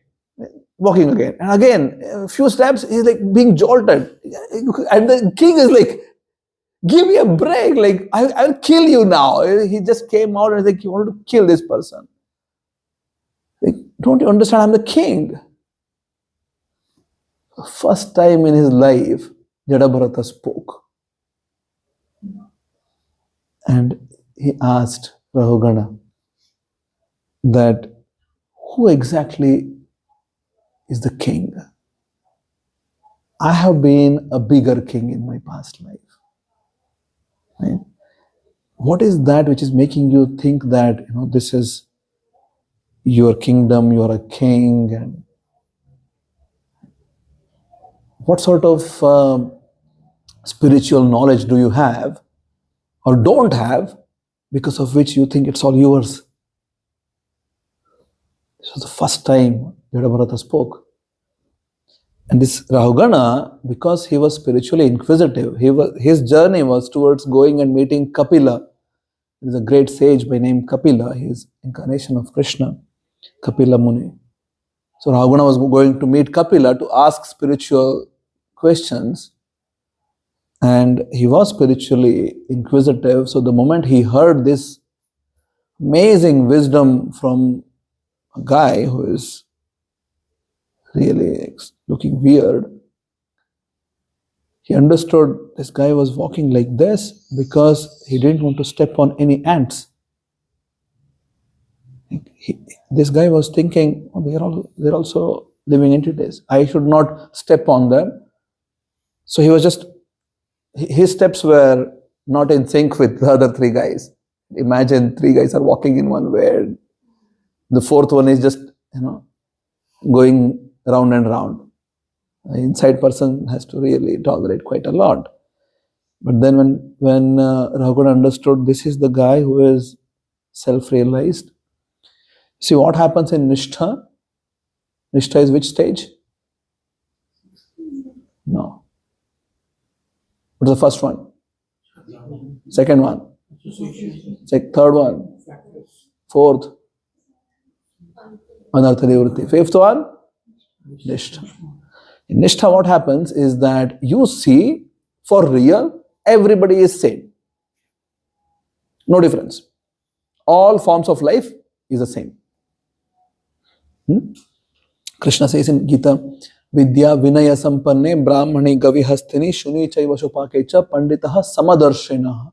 S1: Walking again and again, a few steps, he's like being jolted, and the king is like, give me a break, like I'll kill you now. He just came out and like, he wanted to kill this person. Like, don't you understand? I'm the king. First time in his life, Jada Bharata spoke, and he asked Raghuguna that who exactly is the king? I have been a bigger king in my past life. Right? What is that which is making you think that this is your kingdom, you're a king, and what sort of spiritual knowledge do you have or don't have because of which you think it's all yours? This was the first time Jada Bharata spoke. And this Raghuguna, because he was spiritually inquisitive, his journey was towards going and meeting Kapila. There is a great sage by name Kapila. He is incarnation of Krishna, Kapila Muni. So Raghuguna was going to meet Kapila to ask spiritual questions, and he was spiritually inquisitive. So the moment he heard this amazing wisdom from a guy who is really looking weird, he understood this guy was walking like this because he didn't want to step on any ants. This guy was thinking, oh, they're also living entities. I should not step on them. So he was just, his steps were not in sync with the other 3 guys. Imagine 3 guys are walking in one way, and the 4th one is just, going round and round. The inside person has to really tolerate quite a lot. But then when Raghuguna understood this is the guy who is self-realized. See what happens in Nishtha? Nishtha is which stage? No. What's the first one? Second one? Third one? Fourth? Anartha Nivritti. 5th one? Nishtha. In Nishtha, what happens is that you see, for real, everybody is same. No difference. All forms of life is the same. Krishna says in Gita, Vidya Vinaya Sampanne Brahmani Gavi Hastini Shuni Chaiva Shopakecha Panditaha Samadarshinaha.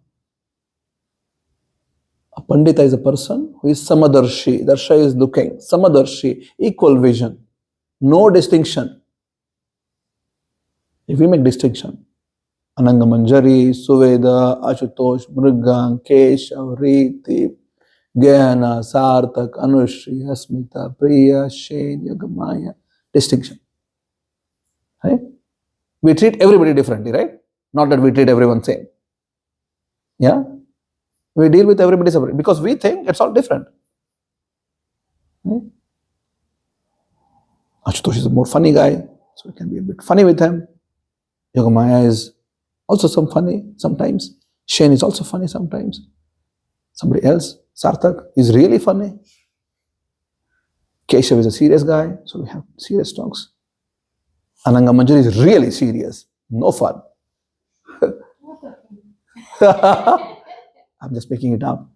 S1: A Pandita is a person who is Samadarshi. Darsha is looking. Samadarshi, equal vision. No distinction. If we make distinction, Ananga Manjari, Suveda, Ashutosh, Mrigang, Keshav, Riti, Gehana, Sartak, Anushri, Asmita, Priya, Shane, Yogamaya, distinction. Right? We treat everybody differently, right? Not that we treat everyone same. Yeah? We deal with everybody separately because we think it's all different. Right? Ashutosh is a more funny guy, so we can be a bit funny with him. Yogamaya is also some funny sometimes. Shane is also funny sometimes. Somebody else, Sarthak, is really funny. Keshav is a serious guy, so we have serious talks. Ananga Manjari is really serious, no fun. I'm just making it up.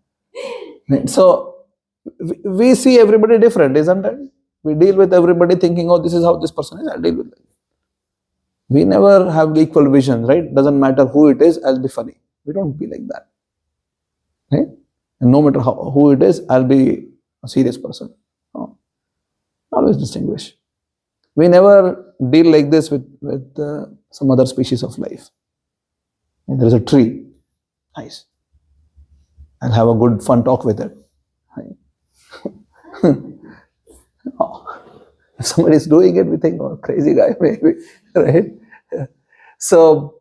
S1: So we see everybody different, isn't it? We deal with everybody thinking, oh, this is how this person is, I'll deal with it. We never have equal vision, right? Doesn't matter who it is, I'll be funny. We don't be like that. Right? And no matter who it is, I'll be a serious person. No. Always distinguish. We never deal like this with some other species of life. And there is a tree. Nice. I'll have a good fun talk with it. Right? Oh, if somebody is doing it, we think, oh, crazy guy, maybe. Right? So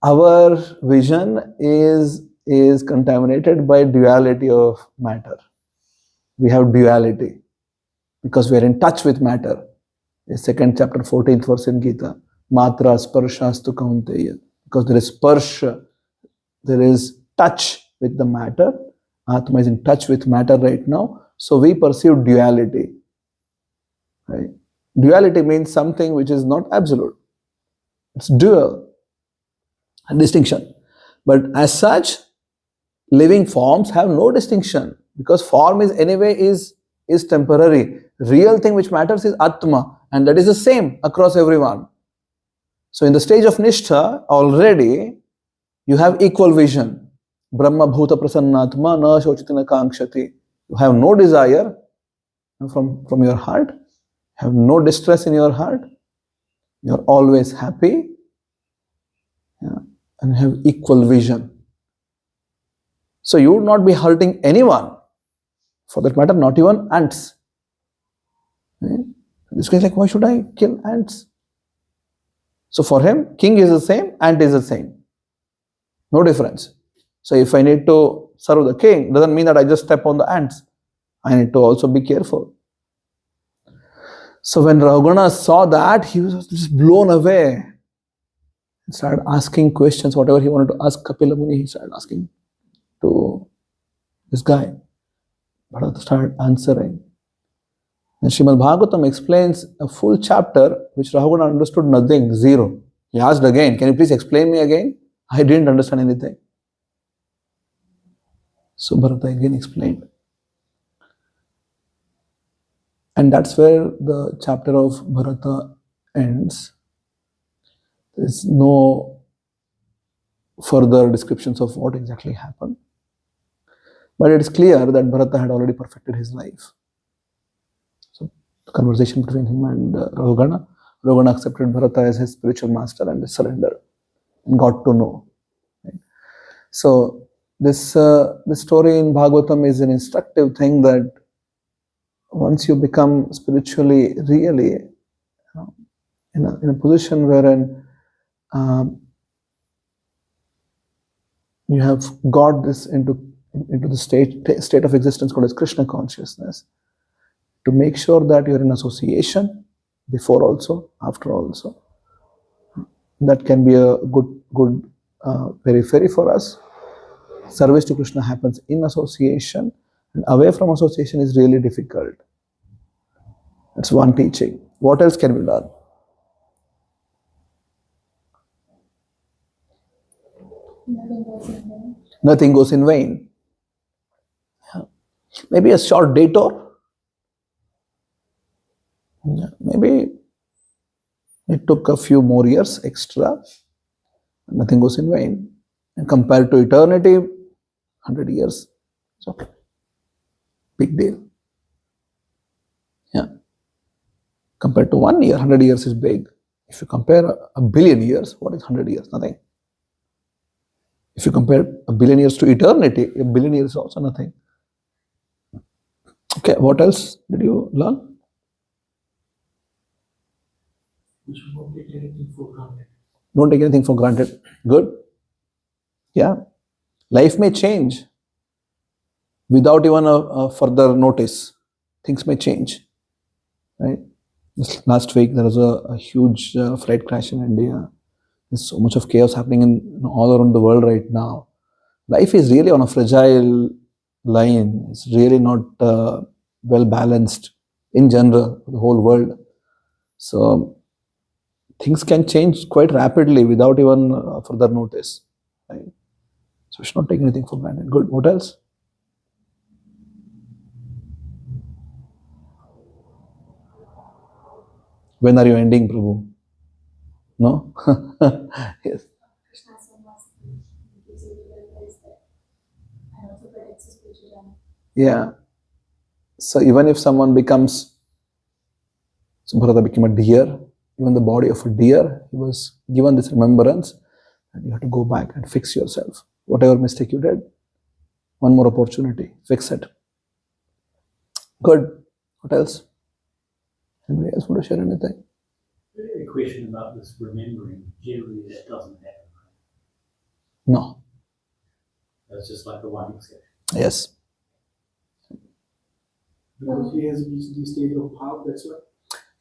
S1: our vision is contaminated by duality of matter. We have duality because we are in touch with matter. The second chapter, 14th verse in Gita. Matra sparshastu kaunteya. Because there is sparsha, there is touch with the matter. Atma is in touch with matter right now. So we perceive duality. Right? Duality means something which is not absolute. It's dual. A distinction. But as such, living forms have no distinction because form is anyway is temporary. Real thing which matters is Atma, and that is the same across everyone. So in the stage of Nishtha, already you have equal vision. Brahma bhuta prasannatma na shochitina kankshati. You have no desire from your heart, have no distress in your heart. You are always happy, yeah, and have equal vision. So you would not be hurting anyone, for that matter, not even ants. Right? This guy is like, why should I kill ants? So for him, king is the same, ant is the same. No difference. So if I need to serve the king, doesn't mean that I just step on the ants. I need to also be careful. So when Raghuguna saw that, he was just blown away. He started asking questions, whatever he wanted to ask Kapila Muni, he started asking to this guy. Bharata started answering. And Srimad Bhagavatam explains a full chapter which Raghuguna understood nothing, zero. He asked again, can you please explain me again? I didn't understand anything. So Bharata again explained. And that's where the chapter of Bharata ends. There is no further descriptions of what exactly happened. But it is clear that Bharata had already perfected his life. So the conversation between him and Raghugana, Raghugana accepted Bharata as his spiritual master and surrendered and got to know. Right? So this story in Bhagavatam is an instructive thing that once you become spiritually really in a position wherein you have got this into the state of existence called as Krishna consciousness, to make sure that you're in association before also, after also. That can be a good periphery for us. Service to Krishna happens in association, and away from association is really difficult. That's one teaching. What else can be done?
S4: Nothing goes in vain.
S1: Nothing goes in vain. Yeah. Maybe a short detour. Yeah. Maybe it took a few more years extra. Nothing goes in vain. And compared to eternity, 100 years, it's okay. Big deal. Yeah. Compared to 1 year, 100 years is big. If you compare a billion years, what is 100 years? Nothing. If you compare a billion years to eternity, a billion years is also nothing. Okay, what else did you learn?
S3: We should not take anything for granted.
S1: Don't take anything for granted. Good. Yeah. Life may change without even a further notice. Things may change. Right? Last week there was a huge flight crash in India. There's so much of chaos happening in all around the world right now. Life is really on a fragile line. It's really not well balanced in general, the whole world. So things can change quite rapidly without even further notice. Right? So we should not take anything for granted. Good. What else? When are you ending, Prabhu? No? Yes.
S4: Krishna's one was gives you the realize that and also protects the spiritual journey.
S1: Yeah. So even if someone becomes, so Bharata became a deer, even the body of a deer, he was given this remembrance, and you have to go back and fix yourself. Whatever mistake you did, one more opportunity, fix it. Good. What else? Anybody else want to share anything?
S2: A question about this remembering. Generally, that doesn't happen.
S1: No.
S2: That's just like the one exception.
S1: Yes.
S3: Because he has reached the state of bhav, that's why.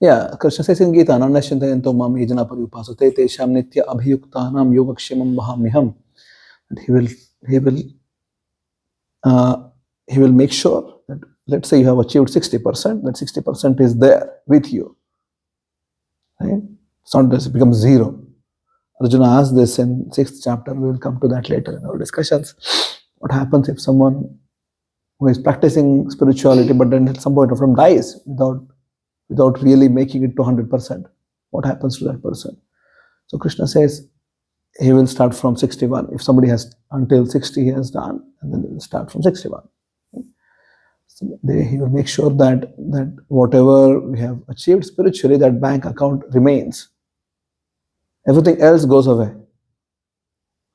S1: Yeah, Krishna says in Gita, Nanashintayanto mam yajana parupasate tesham nitya abhiyuktanam yogakshemam vahamiham. And he will make sure that, let's say you have achieved 60%, that 60% is there with you. Right? It's not that it becomes zero. Arjuna asked this in 6th chapter. We will come to that later in our discussions. What happens if someone who is practicing spirituality but then at some point of time dies without really making it to 100%? What happens to that person? So Krishna says he will start from 61. If somebody has until 60 he has done, and then he will start from 61. So he will make sure that whatever we have achieved spiritually, that bank account remains. Everything else goes away.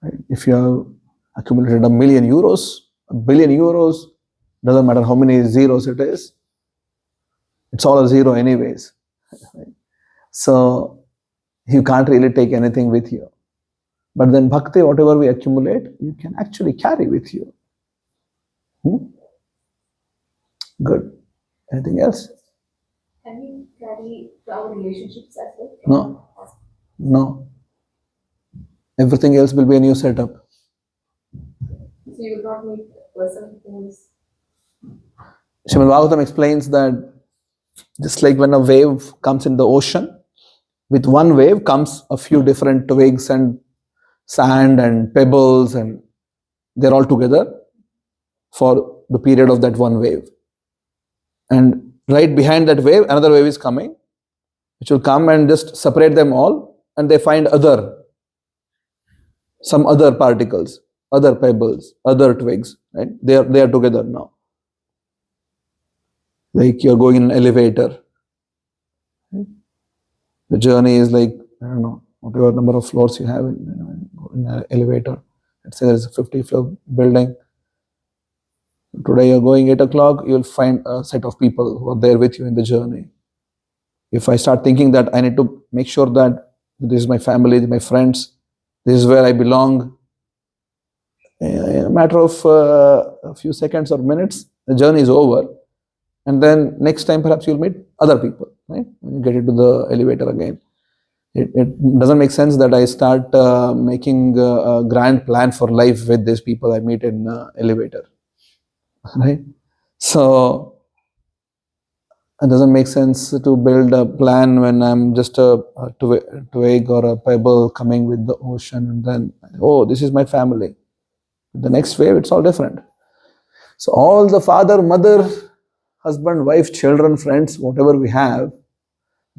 S1: Right? If you have accumulated €1 million, €1 billion, doesn't matter how many zeros it is, it's all a zero anyways. Right? So you can't really take anything with you. But then bhakti, whatever we accumulate, you can actually carry with you. Good. Anything else?
S6: Can we carry our relationships as well?
S1: No. No. Everything else will be a new setup.
S6: So you will not meet a person who is.
S1: Srimad Bhagavatam explains that just like when a wave comes in the ocean, with one wave comes a few different twigs and sand and pebbles, and they're all together for the period of that one wave. And right behind that wave, another wave is coming, which will come and just separate them all, and they find some other particles, other pebbles, other twigs, right? They are together now. Like you're going in an elevator. Right? The journey is like, I don't know, whatever number of floors you have in an elevator. Let's say there's a 50-floor building. Today you're going 8 o'clock, you'll find a set of people who are there with you in the journey. If I start thinking that I need to make sure that this is my family, my friends, this is where I belong, in a matter of a few seconds or minutes, the journey is over. And then next time perhaps you'll meet other people, right? When you get into the elevator again. It doesn't make sense that I start making a grand plan for life with these people I meet in elevator, right? So it doesn't make sense to build a plan when I'm just a twig or a pebble coming with the ocean, and then, oh, this is my family. The next wave, it's all different. So all the father, mother, husband, wife, children, friends, whatever we have,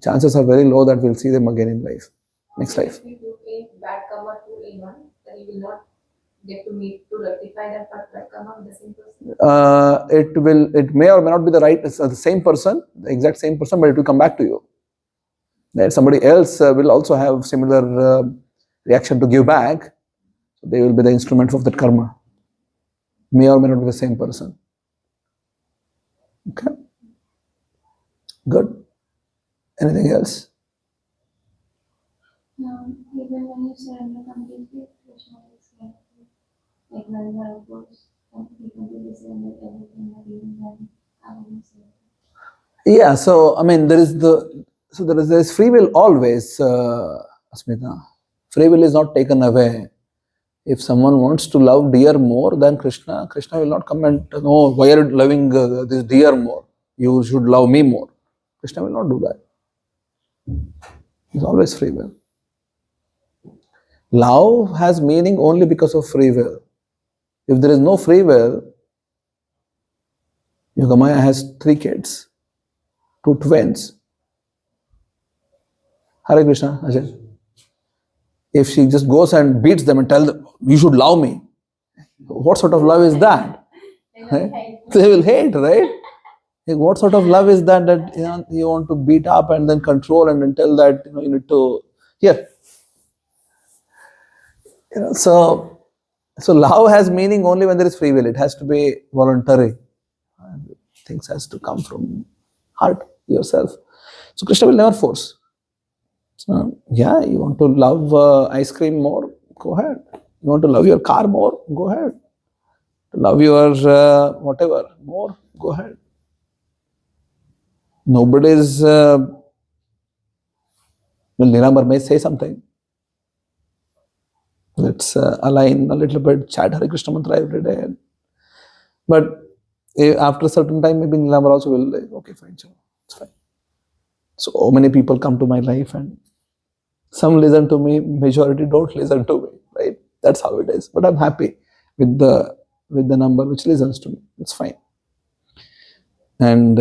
S1: chances are very low that we'll see them again in life, next life.
S6: If you paint bad karma to anyone, then you will not get to meet to rectify that bad karma with the same person.
S1: It may or may not be the same person, the exact same person, but it will come back to you. That somebody else will also have similar reaction to give back. So they will be the instrument of that karma. May or may not be the same person. Okay. Good. Anything else?
S4: Even when you surrender completely, Krishna is like when you are opposed, completely surrender everything that even then I will say.
S1: Yeah, so I mean there is free will always, Asmita. Free will is not taken away. If someone wants to love deer more than Krishna, Krishna will not come and no, why are you loving this deer more? You should love me more. Krishna will not do that. It's always free will. Love has meaning only because of free will. If there is no free will, Yogamaya has 3 kids, 2 twins. Hare Krishna, Ajay. If she just goes and beats them and tells them, you should love me, what sort of love is that? Right? They will hate, right? What sort of love is that you want to beat up and then control and then tell that you need to here. So love has meaning only when there is free will. It has to be voluntary. Things has to come from heart, yourself. So Krishna will never force. So, yeah, you want to love ice cream more? Go ahead. You want to love your car more? Go ahead. To love your whatever more? Go ahead. Nobody's. Nilambara may say something. Let's align a little bit, chat Hare Krishna mantra every day. But after a certain time, maybe Nilambara also will like, okay, fine, it's fine. So many people come to my life and some listen to me, majority don't listen to me, right? That's how it is. But I'm happy with the number which listens to me. It's fine. And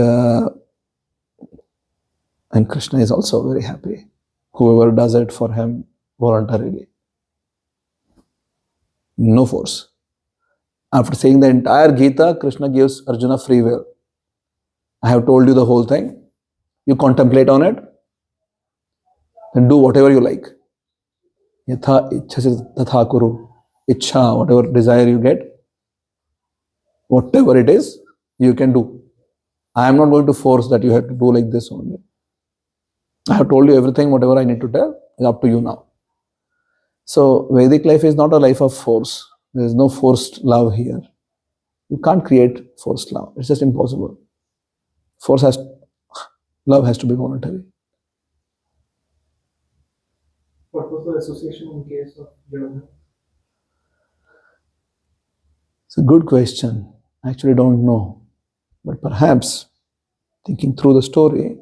S1: Krishna is also very happy. Whoever does it for him voluntarily. No force. After saying the entire Gita, Krishna gives Arjuna free will. I have told you the whole thing. You contemplate on it and do whatever you like. Yatha ichchasi tatha kuru. Ichha, whatever desire you get, whatever it is, you can do. I am not going to force that you have to do like this only. I have told you everything, whatever I need to tell, is up to you now. So Vedic life is not a life of force. There is no forced love here. You can't create forced love. It's just impossible. Love has to be voluntary.
S5: What was the association in case of Jada?
S1: It's a good question. I actually don't know. But perhaps, thinking through the story,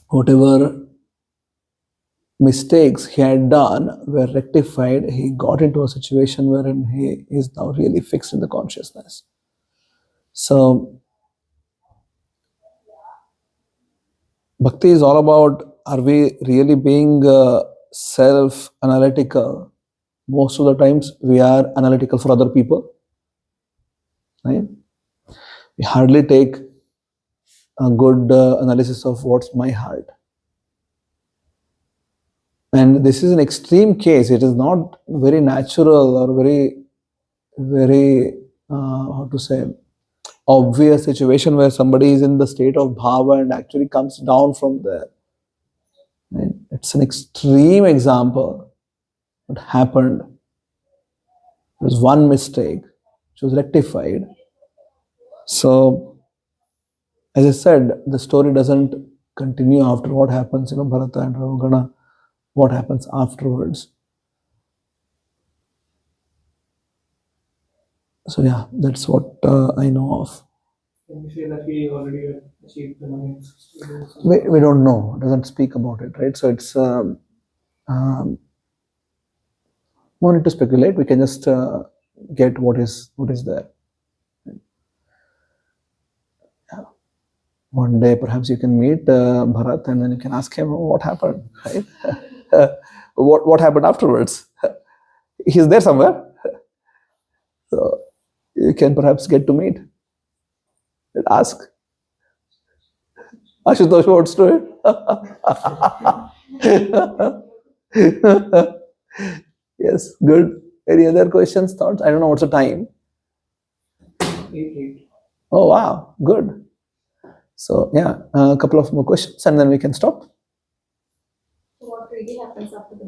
S1: whatever mistakes he had done were rectified. He got into a situation wherein he is now really fixed in the consciousness. So, Bhakti is all about, are we really being self-analytical? Most of the times we are analytical for other people. Right? We hardly take a good analysis of what's my heart. And this is an extreme case. It is not very natural or very, how to say, obvious situation where somebody is in the state of bhava and actually comes down from there. Right? It's an extreme example. What happened? There was one mistake which was rectified. So, as I said, the story doesn't continue after what happens, Bharata and Raghuguna, what happens afterwards. So yeah, that's what I know of.
S5: Can we say that he already achieved the 9th?
S1: We don't know. It doesn't speak about it, right? So it's no need to speculate. We can just get what is there. Yeah. One day, perhaps you can meet Bharat, and then you can ask him what happened. Right? What happened afterwards? He's there somewhere, so you can perhaps get to meet. And ask. Ashutosh wants to it. Yes, good. Any other questions, thoughts? I don't know what's the time.
S5: 8.
S1: Oh, wow, good. So, yeah, a couple of more questions and then we can stop.
S6: So what really happens after the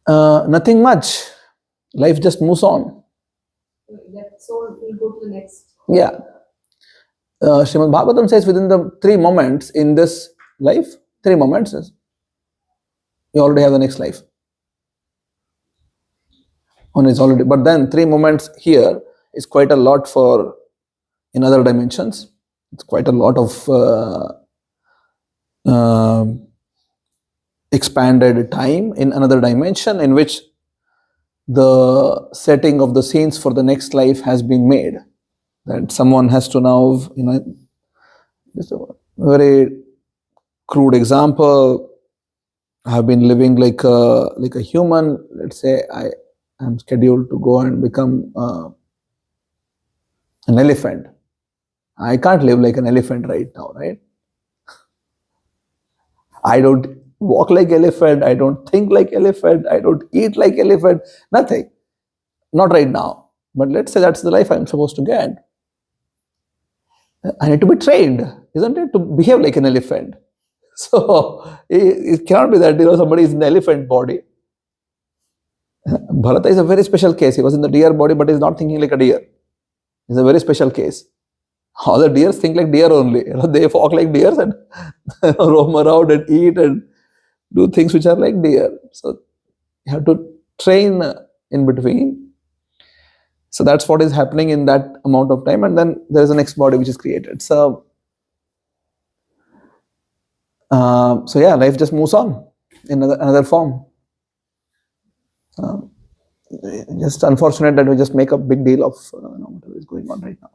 S6: death?
S1: Nothing much. Life just moves on.
S6: That soul will go to the next.
S1: Yeah. Srimad Bhagavatam says within the 3 moments in this life, 3 moments, You already have the next life. One is already, but then 3 moments here is quite a lot for in other dimensions. It's quite a lot of expanded time in another dimension in which the setting of the scenes for the next life has been made. That someone has to now, just a very crude example. I have been living like a human. Let's say I am scheduled to go and become an elephant. I can't live like an elephant right now, right? I don't walk like elephant. I don't think like elephant. I don't eat like elephant. Nothing. Not right now. But let's say that's the life I'm supposed to get. I need to be trained, isn't it, to behave like an elephant. So it cannot be that somebody is in the elephant body. Bharata is a very special case. He was in the deer body, but he's not thinking like a deer. It's a very special case. All the deers think like deer only. They walk like deers and roam around and eat and do things which are like deer. So you have to train in between. So that's what is happening in that amount of time, and then there is a next body which is created. So yeah, life just moves on in another form. Just unfortunate that we just make a big deal of whatever is going on right now.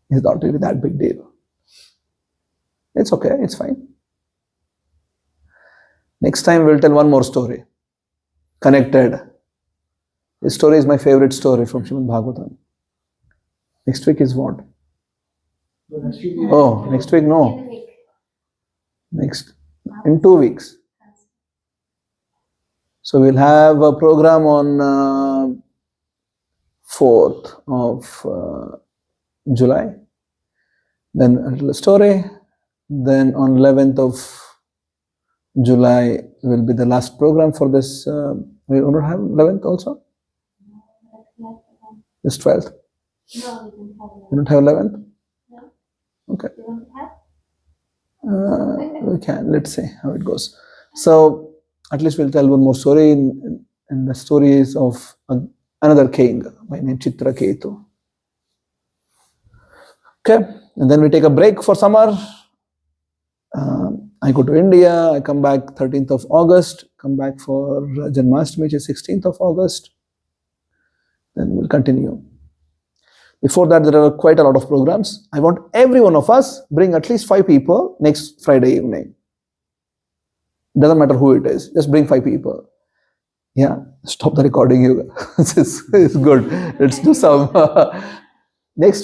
S1: It's not really that big deal. It's okay, it's fine. Next time we'll tell one more story. Connected. This story is my favorite story from Srimad Bhagavatam. Next week is what? Oh, next week no. Next, in 2 weeks. So we'll have a program on 4th of July. Then a little story. Then on 11th of July will be the last program for this. We don't have 11th also? This 12th?
S4: No,
S1: We don't have 11th?
S4: No.
S1: Okay.
S4: You want to have?
S1: We can. Let's see how it goes. So at least we'll tell one more story. And the story is of another king by name Chitraketu. Okay. And then we take a break for summer. I go to India. I come back 13th of August. Come back for Janmashtami, which is 16th of August. Then we'll continue. Before that, there are quite a lot of programs. I want every one of us bring at least 5 people next Friday evening. Doesn't matter who it is. Just bring 5 people. Yeah. Stop the recording, you. This is good. Let's do some next